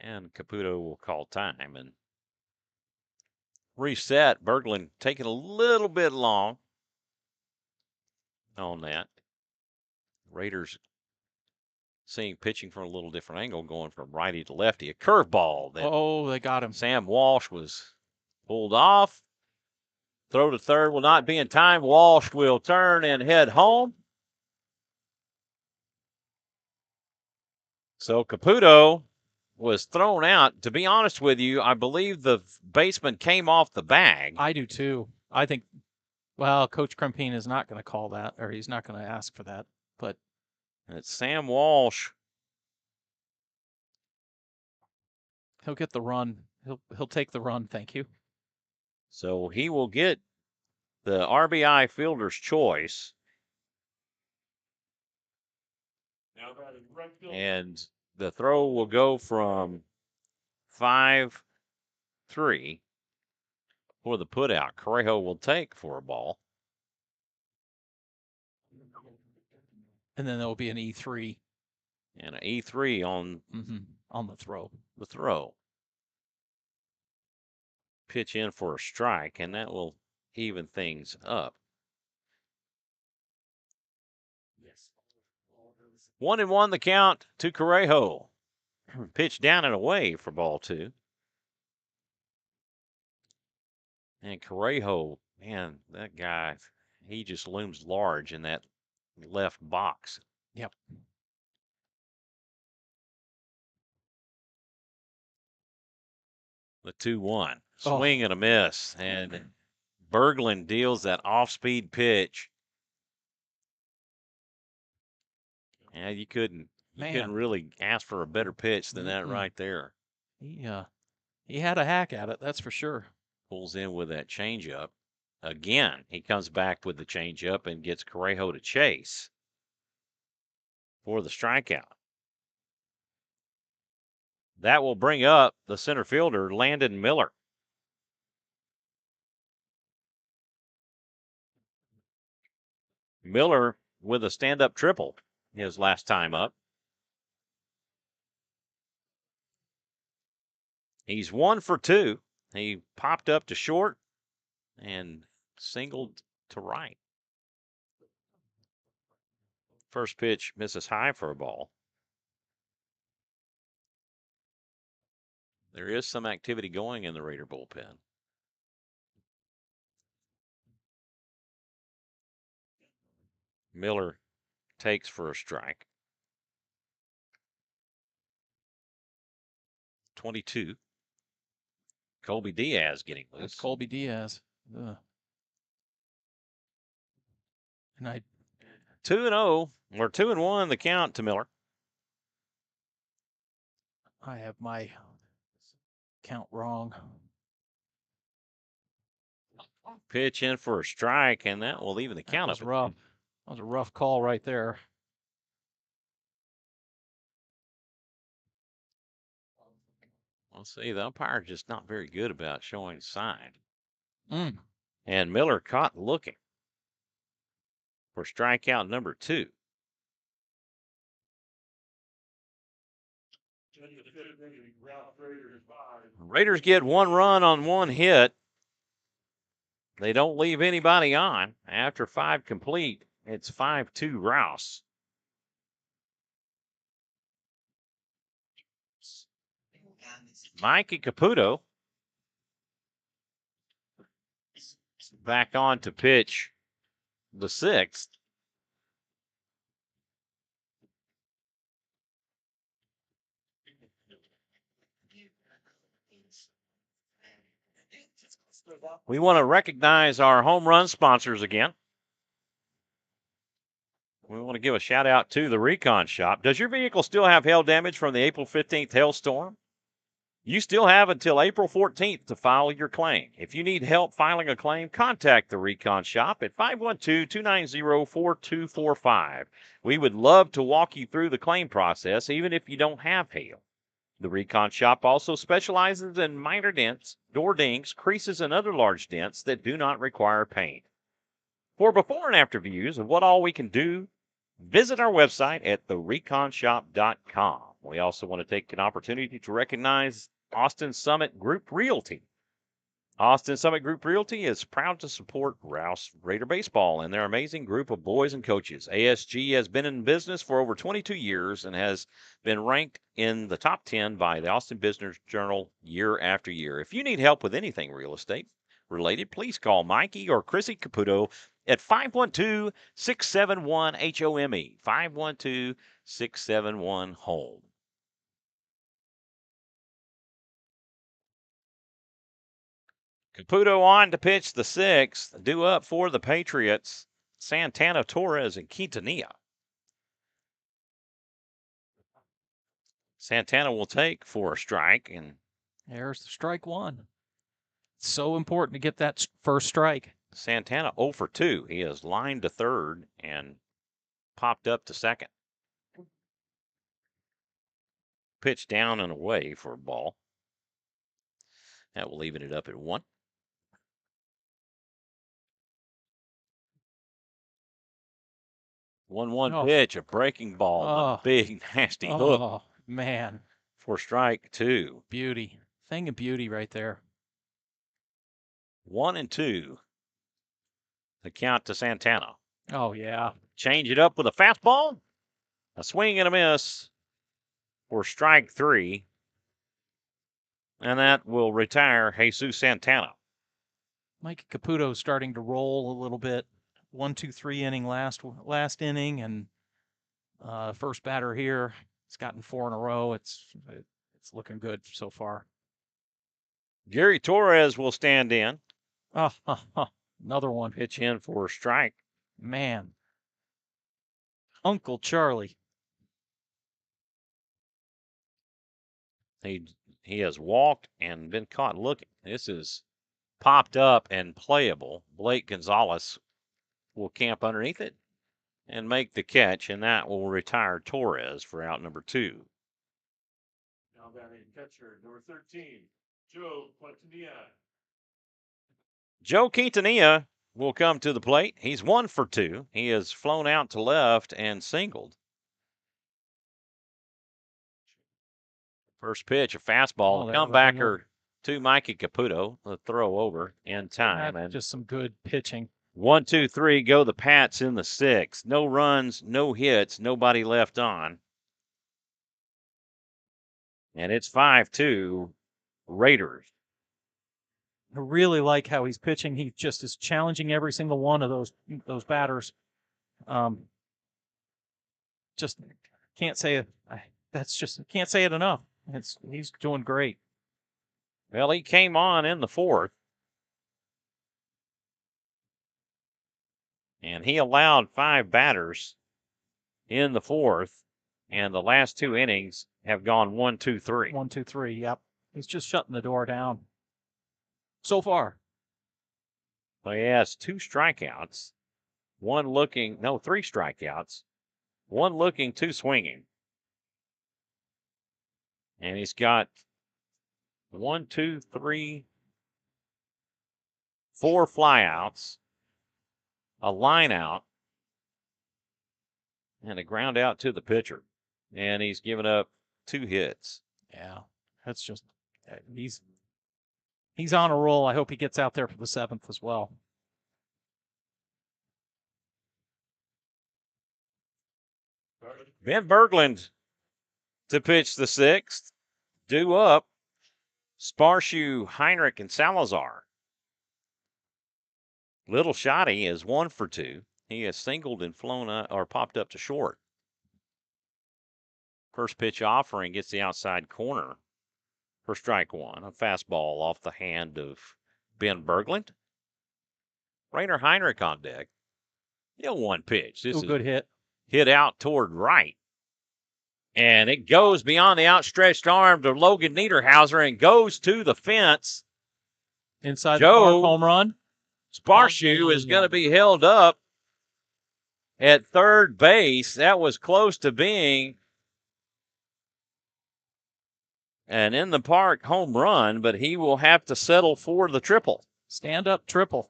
And Caputo will call time and reset. Berglund taking a little bit long on that. Raiders seeing pitching from a little different angle, going from righty to lefty. A curveball that They got him. Sam Walsh was pulled off. Throw to third will not be in time. Walsh will turn and head home. So Caputo was thrown out. To be honest with you, I believe the baseman came off the bag. I do too. I think, well, Coach Krempine is not going to call that, or he's not going to ask for that. But it's Sam Walsh. He'll get the run. He'll take the run. Thank you. So he will get the RBI fielder's choice. Now batting right field. And the throw will go from 5-3 for the putout. Correjo will take for a ball. And then there will be an E3. And an E3 on the throw. The throw. Pitch in for a strike, and that will even things up. 1-1 the count to Correjo. Pitch down and away for ball 2. And Correjo, man, that guy, he just looms large in that left box. Yep. The 2-1. Swing and a miss. And Berglund deals that off-speed pitch. Yeah, you couldn't really ask for a better pitch than that right there. He had a hack at it, that's for sure. Pulls in with that changeup. Again, he comes back with the changeup and gets Correjo to chase for the strikeout. That will bring up the center fielder, Landon Miller. Miller with a stand-up triple his last time up. He's 1 for 2. He popped up to short and singled to right. First pitch misses high for a ball. There is some activity going in the Raider bullpen. Miller takes for a strike. 22. Colby Diaz getting loose. That's Colby Diaz. Ugh. And I 2-0 or 2-1 the count to Miller. I have my count wrong. Pitch in for a strike, and that will even the count That was up. rough. That was a rough call right there. Let's see, the umpire just not very good about showing sign. Mm. And Miller caught looking for strikeout number 2. Raiders get 1 run on 1 hit. They don't leave anybody on. After 5 complete, it's 5-2 Rouse. Mikey Caputo back on to pitch the 6th. We want to recognize our home run sponsors again. We want to give a shout out to the Recon Shop. Does your vehicle still have hail damage from the April 15th hailstorm? You still have until April 14th to file your claim. If you need help filing a claim, contact the Recon Shop at 512-290-4245. We would love to walk you through the claim process, even if you don't have hail. The Recon Shop also specializes in minor dents, door dings, creases, and other large dents that do not require paint. For before and after views of what all we can do, visit our website at thereconshop.com. We also want to take an opportunity to recognize Austin Summit Group Realty. Austin Summit Group Realty is proud to support Rouse Raider Baseball and their amazing group of boys and coaches. ASG has been in business for over 22 years and has been ranked in the top 10 by the Austin Business Journal year after year. If you need help with anything real estate related, please call Mikey or Chrissy Caputo at 512-671-HOME, 512-671-HOME. Caputo on to pitch the 6th, due up for the Patriots, Santana, Torres, and Quintanilla. Santana will take for a strike, and there's the strike 1. It's so important to get that first strike. Santana 0 for 2. He is lined to third and popped up to second. Pitch down and away for a ball. That will even it up at 1. 1-1 pitch, a breaking ball, a big, nasty hook. Oh, man. For strike 2. Beauty. Thing of beauty right there. 1-2. The count to Santana. Oh, yeah. Change it up with a fastball. A swing and a miss for strike 3. And that will retire Jesus Santana. Mike Caputo starting to roll a little bit. 1-2-3 inning last inning, and first batter here. It's gotten 4 in a row. It's looking good so far. Gary Torres will stand in. Another one. Pitch in for a strike. Man. Uncle Charlie. He has walked and been caught looking. This is popped up and playable. Blake Gonzalez will camp underneath it and make the catch, and that will retire Torres for out number 2. batting catcher, number 13, Joe Quintanilla. Joe Quintanilla will come to the plate. He's 1 for 2. He has flown out to left and singled. First pitch, a fastball. Oh, Comebacker to Mikey Caputo. The throw over in time. And just some good pitching. 1, 2, 3, go the Pats in the 6th. No runs, no hits, nobody left on. And it's 5-2 Raiders. I really like how he's pitching. He just is challenging every single one of those batters. Just can't say it. Can't say it enough. He's doing great. Well, he came on in the 4th. And he allowed 5 batters in the 4th. And the last 2 innings have gone 1, 2, 3. 1, 2, 3. Yep. He's just shutting the door down. So far. So he has 2 strikeouts. 3 strikeouts. 1 looking, 2 swinging. And he's got 1, 2, 3, 4 flyouts, a line out, and a ground out to the pitcher. And he's given up 2 hits. Yeah, that's just he's on a roll. I hope he gets out there for the 7th as well. Ben Berglund to pitch the 6th. Due up, Sparshu, Heinrich, and Salazar. Little Shotty is 1 for 2. He has singled and flown up, or popped up to short. First pitch offering gets the outside corner for strike 1. A fastball off the hand of Ben Berglund. Rainer Heinrich on deck. 1 pitch. This is good hit. Hit out toward right. And it goes beyond the outstretched arm to Logan Niederhauser and goes to the fence. Inside the park, home run. Sparshu is going to be held up at third base. That was close to being an in the park home run, but he will have to settle for the triple. Stand up triple.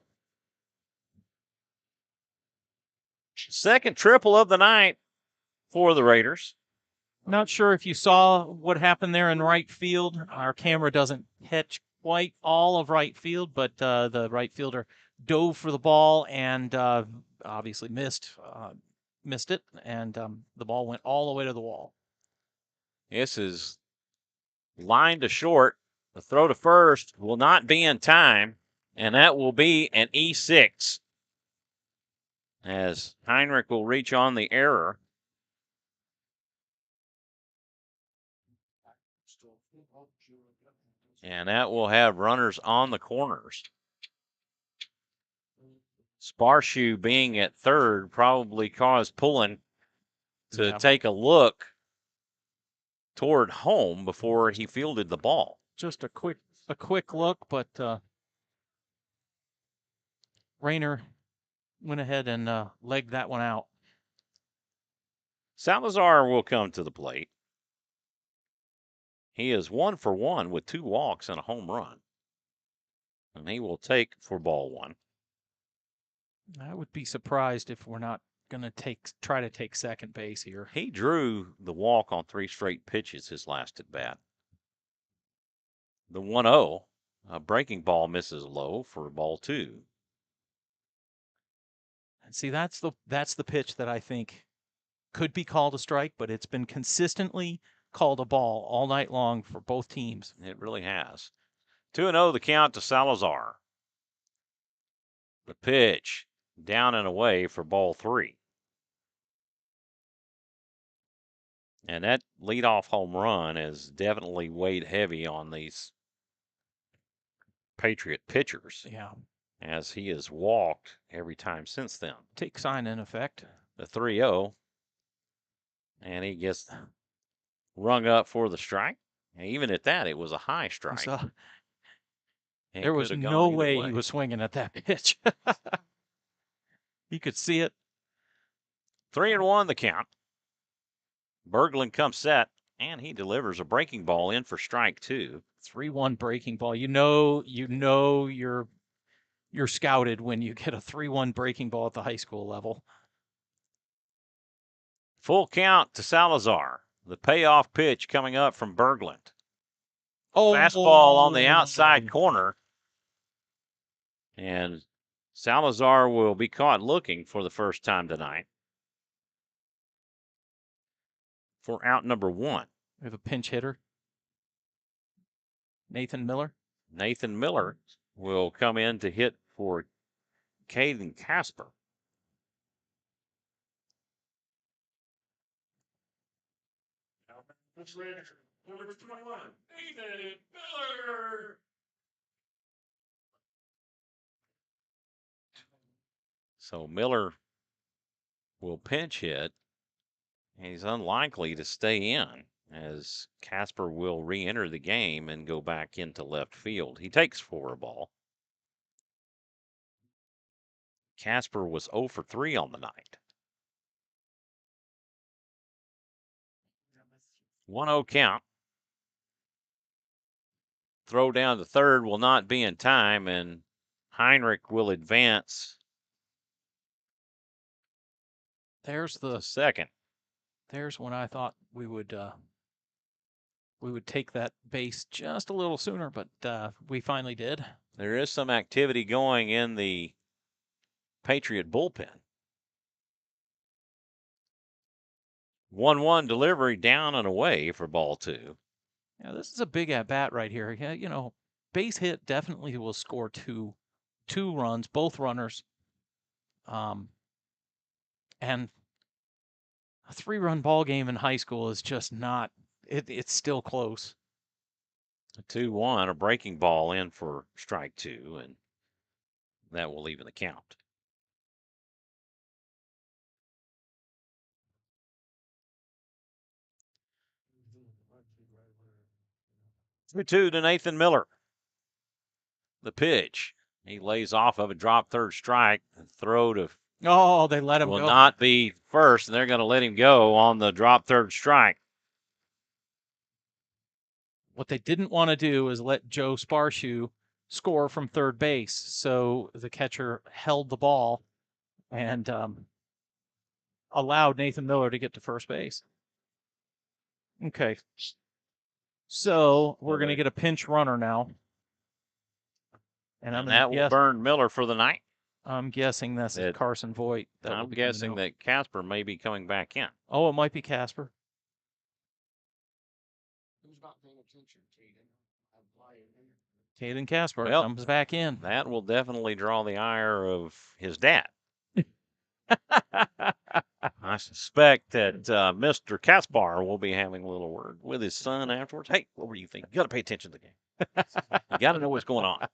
Second triple of the night for the Raiders. Not sure if you saw what happened there in right field. Our camera doesn't catch quite all of right field, but the right fielder dove for the ball and obviously missed it, and the ball went all the way to the wall. This is line to short. The throw to first will not be in time, and that will be an E6 as Heinrich will reach on the error. And that will have runners on the corners. Sparshu being at third probably caused Pullen to take a look toward home before he fielded the ball. Just a quick look, but Rainer went ahead and legged that one out. Salazar will come to the plate. He is 1 for 1 with 2 walks and a home run. And he will take for ball 1. I would be surprised if we're not going to try to take second base here. He drew the walk on 3 straight pitches his last at bat. The 1-0, a breaking ball misses low for ball 2. And see, that's the pitch that I think could be called a strike, but it's been consistently called a ball all night long for both teams. It really has. 2-0 the count to Salazar. The pitch down and away for ball 3. And that leadoff home run has definitely weighed heavy on these Patriot pitchers. Yeah. As he has walked every time since then. Take sign in effect. The 3-0. And he gets rung up for the strike. And even at that, it was a high strike. There was no way he was swinging at that pitch. You could see it. 3-1 the count. Berglund comes set. And he delivers a breaking ball in for strike 2. 3-1 breaking ball. You know you're scouted when you get a 3-1 breaking ball at the high school level. Full count to Salazar. The payoff pitch coming up from Berglund. Oh, Fastball on the outside corner. And Salazar will be caught looking for the first time tonight for out number 1. We have a pinch hitter. Nathan Miller. Nathan Miller will come in to hit for Caden Casper. Number 21, Nathan Miller. So Miller will pinch hit. He's unlikely to stay in, as Casper will re-enter the game and go back into left field. He takes for a ball. Casper was 0 for 3 on the night. 1-0 count. Throw down to third will not be in time, and Heinrich will advance. There's the second. There's when I thought we would take that base just a little sooner, but we finally did. There is some activity going in the Patriot bullpen. 1-1 delivery down and away for ball 2. Yeah, this is a big at bat right here. Yeah, base hit definitely will score two runs, both runners. And a 3-run ball game in high school is just not. It's still close. A 2-1, a breaking ball in for strike 2, and that will even the count. 2-2 to Nathan Miller. The pitch. He lays off of a drop third strike. Throw to they let him will go. not be first, and they're going to let him go on the drop third strike. What they didn't want to do is let Joe Sparshoe score from third base, so the catcher held the ball and allowed Nathan Miller to get to first base. Okay. So we're going to get a pinch runner now. And that will burn Miller for the night. I'm guessing this is Carson Voigt. I'm guessing that Casper may be coming back in. Oh, it might be Casper. Who's not paying attention, Caden Casper comes back in. That will definitely draw the ire of his dad. I suspect that Mr. Caspar will be having a little word with his son afterwards. Hey, what were you thinking? You got to pay attention to the game. You got to know what's going on.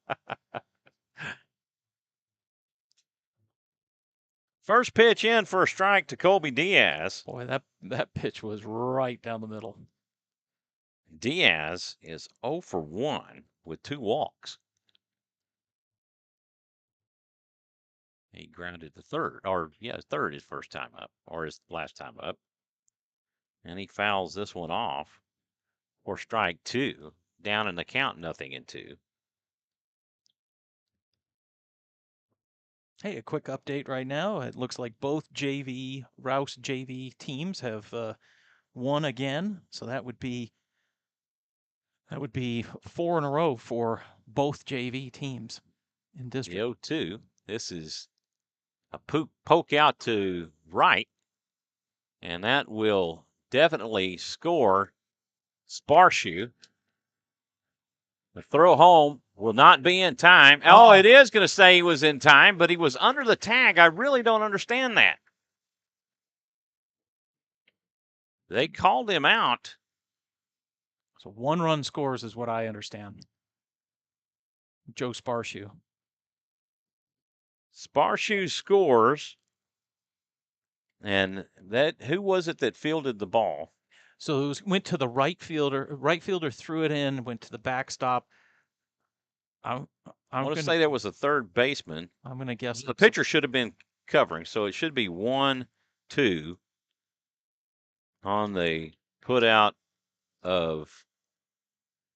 First pitch in for a strike to Colby Diaz. Boy, that pitch was right down the middle. Diaz is 0 for 1 with 2 walks. He grounded the third, third his first time up, or his last time up. And he fouls this one off for strike 2. Down in the count, 0-2. Hey, a quick update right now. It looks like both Rouse JV teams have won again. So that would be 4 in a row for both JV teams in district. The 0-2. This is a poke out to right, and that will definitely score Sparshoe. The throw home will not be in time. Oh, it is going to say he was in time, but he was under the tag. I really don't understand that. They called him out. So 1-run scores is what I understand. Joe Sparshoe. Sparshoe scores. And who was it that fielded the ball? So it went to the right fielder. Right fielder threw it in, went to the backstop. I want to say there was a third baseman. I'm going to guess the pitcher should have been covering, so it should be 1-2 on the put out of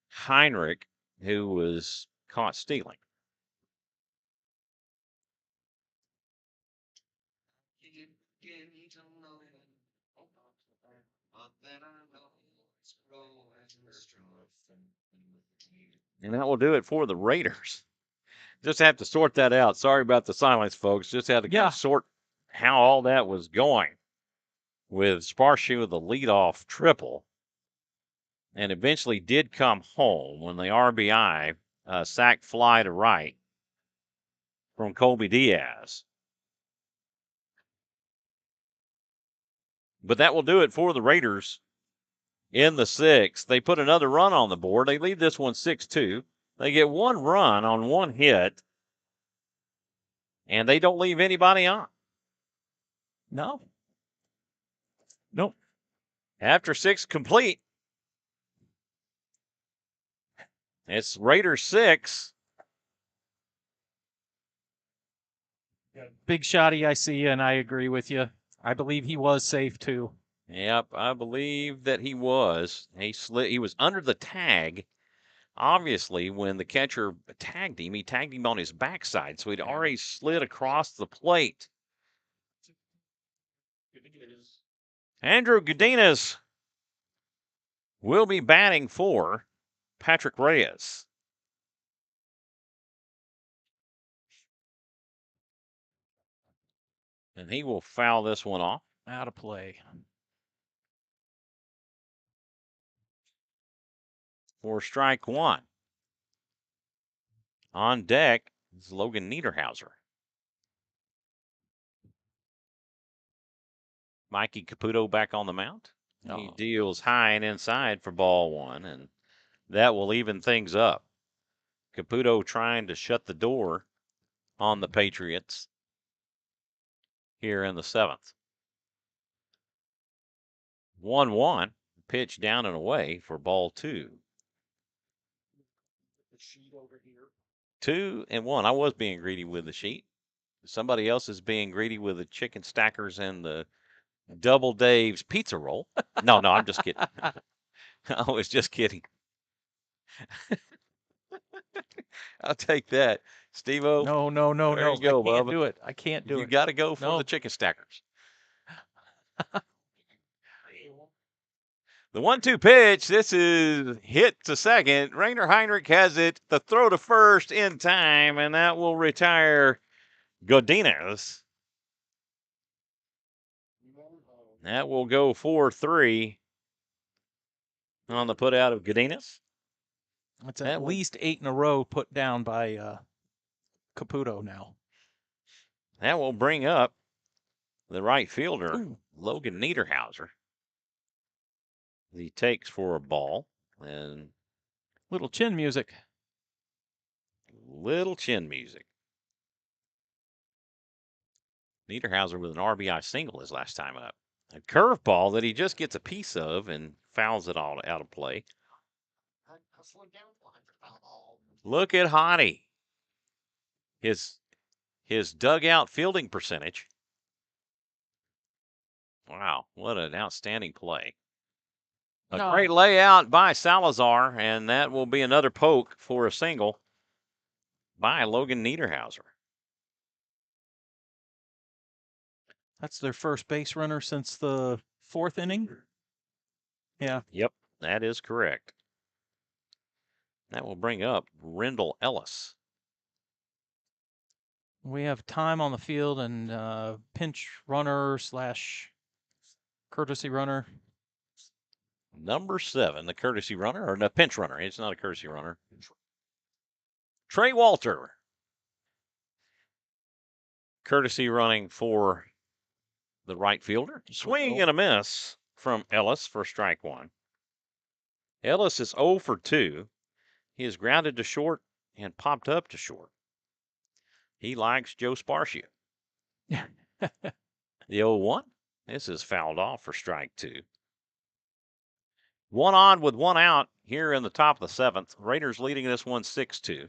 Heinrich, who was caught stealing. And that will do it for the Raiders. Just have to sort that out. Sorry about the silence, folks. Just had to kind of sort how all that was going with Sparshu, the leadoff triple, and eventually did come home when the RBI sack fly to right from Colby Diaz. But that will do it for the Raiders in the sixth. They put another run on the board. They lead this one 6-2. They get one run on one hit, and they don't leave anybody on. No. Nope. After 6 complete, it's Raiders 6. Big shotty, I see, and I agree with you. I believe he was safe too. Yep, I believe that he was. He was under the tag. Obviously, when the catcher tagged him, he tagged him on his backside, so he'd already slid across the plate. Andrew Godinez will be batting for Patrick Reyes. And he will foul this one off. Out of play. For strike one. On deck is Logan Niederhauser. Mikey Caputo back on the mound. He deals high and inside for ball one, and that will even things up. Caputo trying to shut the door on the Patriots here in the seventh. 1-1, pitch down and away for ball two. 2-1. I was being greedy with the sheet. Somebody else is being greedy with the chicken stackers and the Double Dave's pizza roll. No, I'm just kidding. I was just kidding. I'll take that. Steve-O. No. There you go, I can't Bubba. do it. I can't do it. You got to go for the chicken stackers. The 1-2 pitch. This is hit to second. Rainer Heinrich has it. The throw to first in time, and that will retire Godinez. That will go 4-3 on the put out of Godinez. It's at least 8 in a row put down by Caputo now. That will bring up the right fielder, Logan Niederhauser. He takes for a ball and little chin music. Little chin music. Niederhauser with an RBI single his last time up. A curveball that he just gets a piece of and fouls it all out of play. Look at Hottie. His dugout fielding percentage. Wow, what an outstanding play. A great layout by Salazar, and that will be another poke for a single by Logan Niederhauser. That's their first base runner since the 4th inning. Yeah. Yep, that is correct. That will bring up Rendell Ellis. We have time on the field and pinch runner / courtesy runner. Number 7, the courtesy runner, or the pinch runner. It's not a courtesy runner. Trey Walter. Courtesy running for the right fielder. Swing and a miss from Ellis for strike one. Ellis is 0 for 2. He is grounded to short and popped up to short. He likes Joe Sparshu. The 0-1. This is fouled off for strike two. 1 on with 1 out here in the top of the 7th. Raiders leading this one 6-2.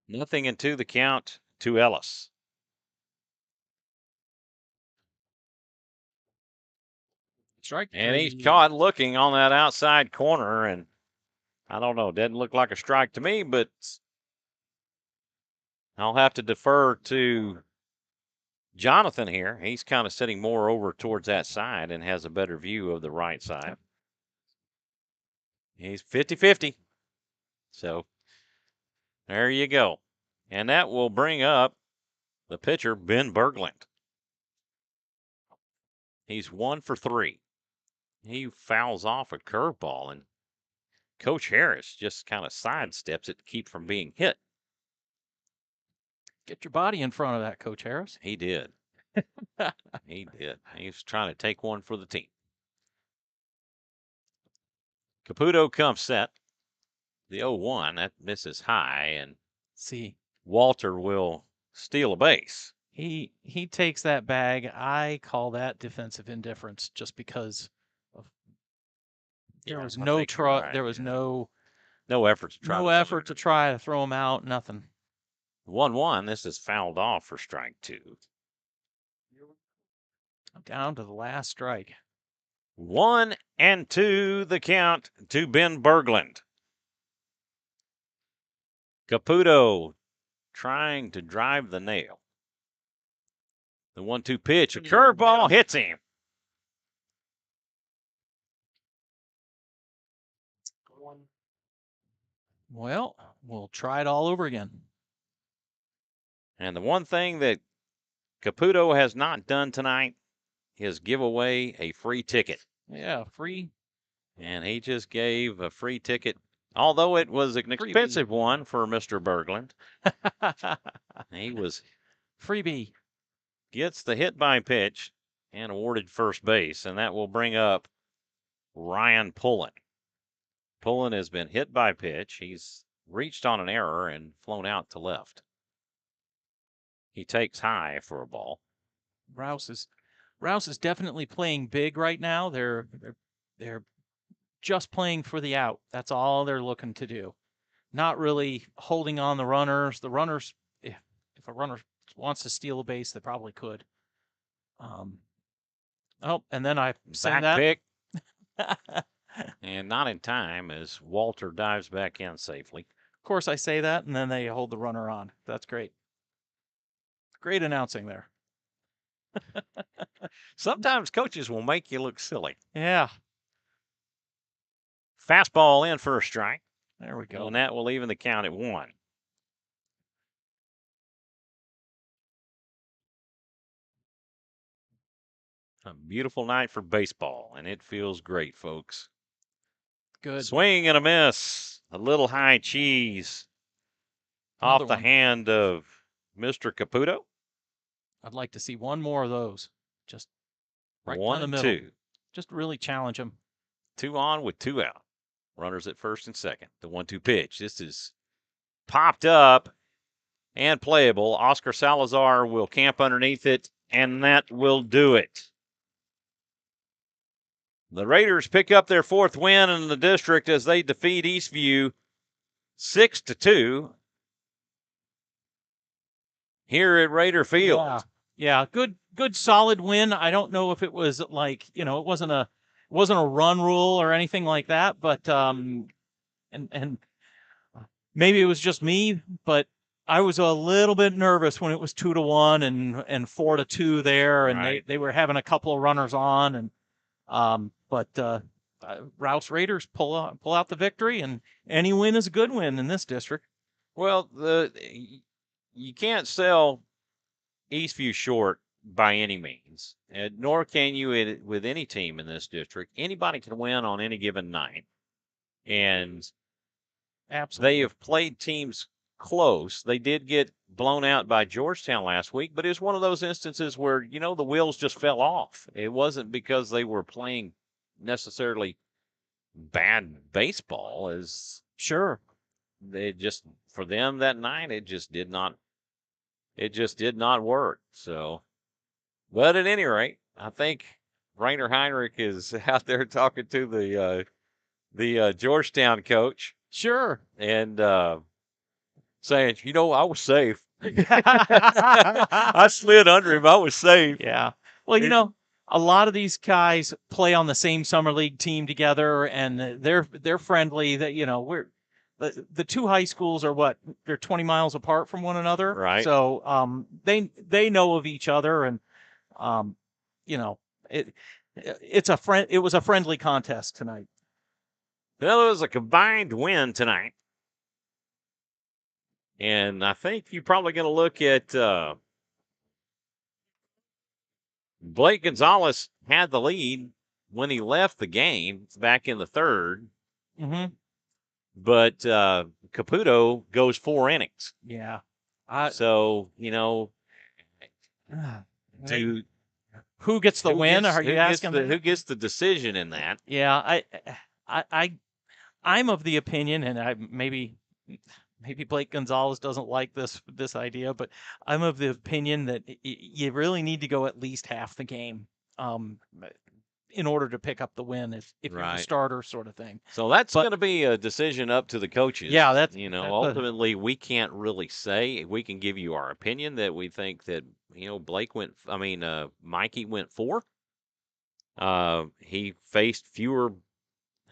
Nothing into the count to Ellis. Strike And he's three. caught looking on that outside corner, and I don't know, doesn't look like a strike to me, but I'll have to defer to Jonathan here. He's kind of sitting more over towards that side and has a better view of the right side. He's 50-50. So there you go. And that will bring up the pitcher, Ben Berglund. He's 1 for 3. He fouls off a curveball, and Coach Harris just kind of sidesteps it to keep from being hit. Get your body in front of that, Coach Harris. He did. He did. He was trying to take one for the team. Caputo comes set. The 0-1, that misses high, and see, Walter will steal a base. He takes that bag. I call that defensive indifference just because of there was no right, there was no effort to try. No effort to try to throw him out. Nothing. 1-1. This is fouled off for strike 2. Down to the last strike. 1-2 the count to Ben Berglund. Caputo trying to drive the nail. The 1-2 pitch, a curveball hits him. Well, we'll try it all over again. And the one thing that Caputo has not done tonight is give away a free ticket. Yeah, free. And he just gave a free ticket, although it was an expensive one for Mr. Berglund. He was freebie. Gets the hit by pitch and awarded first base, and that will bring up Ryan Pullen. Pullen has been hit by pitch. He's reached on an error and flown out to left. He takes high for a ball. Rouse is definitely playing big right now. They're just playing for the out. That's all they're looking to do. Not really holding on the runners. The runners, if a runner wants to steal a base, they probably could. And then I send that pick. And not in time as Walter dives back in safely. Of course, I say that, and then they hold the runner on. That's great. Great announcing there. Sometimes coaches will make you look silly. Yeah. Fastball in for a strike. There we go. And that will even the count at 1. A beautiful night for baseball, and it feels great, folks. Good. Swing and a miss. A little high cheese off the hand of Mr. Caputo. I'd like to see one more of those. Just right 1 down the and middle. 2. Just really challenge him. 2 on with 2 out. Runners at first and second. The 1-2 pitch. This is popped up and playable. Oscar Salazar will camp underneath it, and that will do it. The Raiders pick up their 4th win in the district as they defeat Eastview 6-2 here at Raider Field. Yeah, good solid win. I don't know if it was like, it wasn't a run rule or anything like that, but and maybe it was just me, but I was a little bit nervous when it was 2-1 and 4-2 there, and right. they were having a couple of runners on, and but Rouse Raiders pull out the victory, and any win is a good win in this district. Well, you can't sell Eastview short by any means, nor can you with any team in this district. Anybody can win on any given night, and absolutely they have played teams close. They did get blown out by Georgetown last week, but it's one of those instances where, the wheels just fell off. It wasn't because they were playing necessarily bad baseball. As sure, they just, for them that night, it just did not work. So, but at any rate, I think Rainer Heinrich is out there talking to the Georgetown coach. Sure. and saying, I was safe. I slid under him. I was safe. Yeah. Well, a lot of these guys play on the same summer league team together, and they're friendly. That we're the two high schools are what they're 20 miles apart from one another, Right. So they know of each other, and um, you know it it's a friend. It was a friendly contest tonight. Well, it was a combined win tonight. And I think you're probably going to look at Blake Gonzalez had the lead when he left the game back in the third, Mm-hmm. but Caputo goes 4 innings. Yeah. So, do who gets the win? Are you asking who gets the decision in that? Yeah, I'm of the opinion, and maybe Blake Gonzalez doesn't like this idea, but I'm of the opinion that you really need to go at least half the game in order to pick up the win if you're the starter, sort of thing. So that's going to be a decision up to the coaches. Yeah, that's ultimately we can't really say. We can give you our opinion that we think that Mikey went 4. He faced fewer.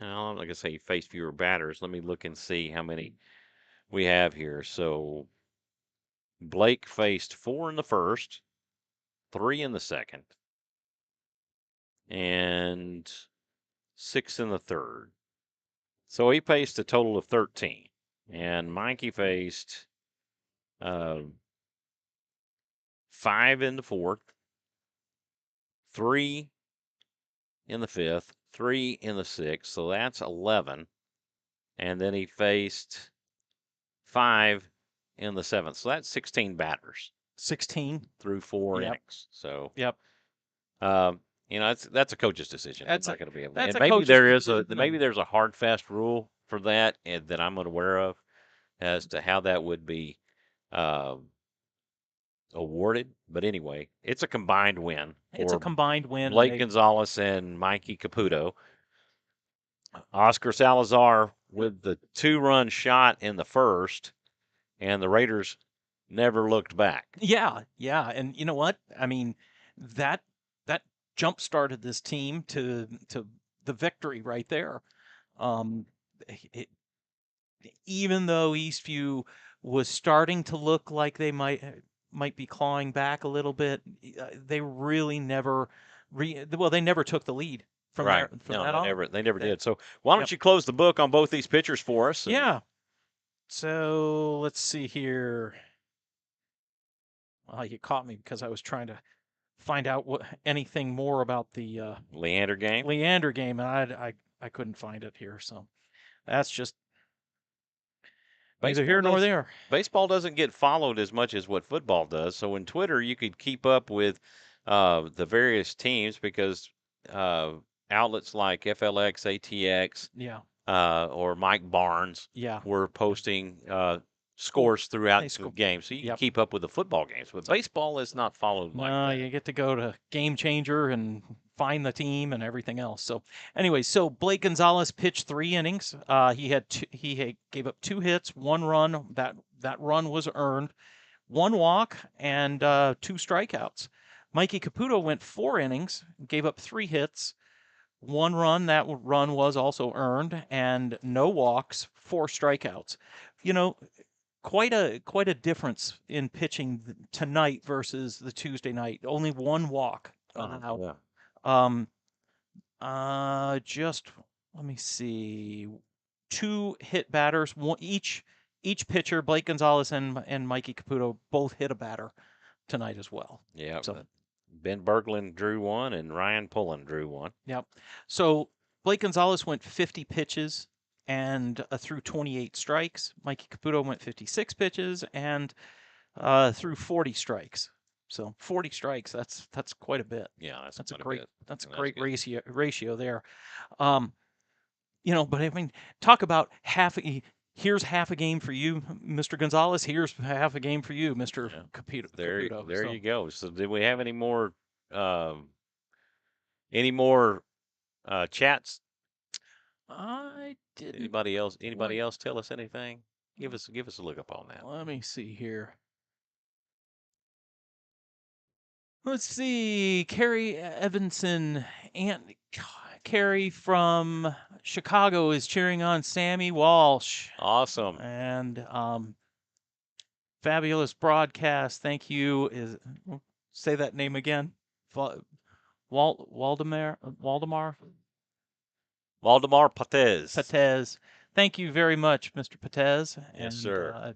I'm not going to say he faced fewer batters. Let me look and see how many we have here. So Blake faced 4 in the first, 3 in the second, and 6 in the third. So he faced a total of 13. And Mikey faced 5 in the fourth, 3 in the fifth, 3 in the sixth. So that's 11. And then he faced 5 in the seventh. So that's 16 batters. 16 through 4 innings. So yep. That's a coach's decision. That's not going to be able. That's And a maybe there is decision. maybe there's a hard fast rule for that that I'm unaware of as to how that would be awarded. But anyway, it's a combined win. It's a combined win. Blake Gonzalez and Mikey Caputo. Oscar Salazar with the 2-run shot in the first, and the Raiders never looked back. Yeah, and you know what? I mean, that jump started this team to the victory right there. Even though Eastview was starting to look like they might be clawing back a little bit, they really never they never took the lead from right. that on. They never did. So why don't you close the book on both these pitchers for us? Yeah. So let's see here. You caught me because I was trying to find out anything more about the Leander game. And I couldn't find it here, so that's just neither here nor there. Baseball doesn't get followed as much as what football does. So in Twitter, you could keep up with the various teams because outlets like FLX, ATX, or Mike Barnes, were posting scores throughout the game, so you can keep up with the football games. But baseball is not followed like that. You get to go to Game Changer and find the team and everything else. So anyway, Blake Gonzalez pitched 3 innings. He gave up 2 hits, 1 run. That run was earned, 1 walk, and 2 strikeouts. Mikey Caputo went 4 innings, gave up 3 hits, 1 run. That run was also earned, and no walks, 4 strikeouts. Quite a difference in pitching tonight versus the Tuesday night. Only 1 walk. Just let me see. 2 hit batters. Each pitcher, Blake Gonzalez and Mikey Caputo, both hit a batter tonight as well. Yeah. So Ben Berglund drew 1 and Ryan Pullen drew 1. Yep. So Blake Gonzalez went 50 pitches and threw 28 strikes. Mikey Caputo went 56 pitches and threw 40 strikes. So 40 strikes, that's quite a bit. Yeah, that's a great good. ratio there. But I mean, talk about here's half a game for you, Mr. Gonzalez. Here's half a game for you, Mr. Caputo. There you go. So did we have any more chats? I didn't. Anybody else tell us anything? Give us a look up on that. Let me see here. Let's see. Carrie Evanson, Aunt Carrie from Chicago is cheering on Sammy Walsh. Awesome. And fabulous broadcast. Thank you. Say that name again. Waldemar Patez. Patez. Thank you very much, Mr. Patez. Yes, sir.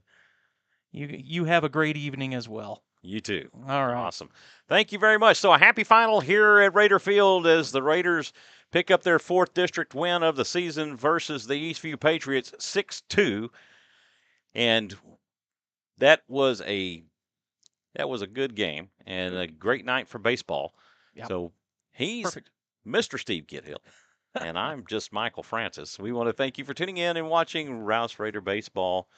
You have a great evening as well. You too. All right. Awesome. Thank you very much. So a happy final here at Raider Field as the Raiders pick up their 4th district win of the season versus the Eastview Patriots 6-2. And that was a good game and a great night for baseball. Yep. So he's Perfect. Mr. Steve Kithil. And I'm just Michael Francis. We want to thank you for tuning in and watching Rouse Raider Baseball.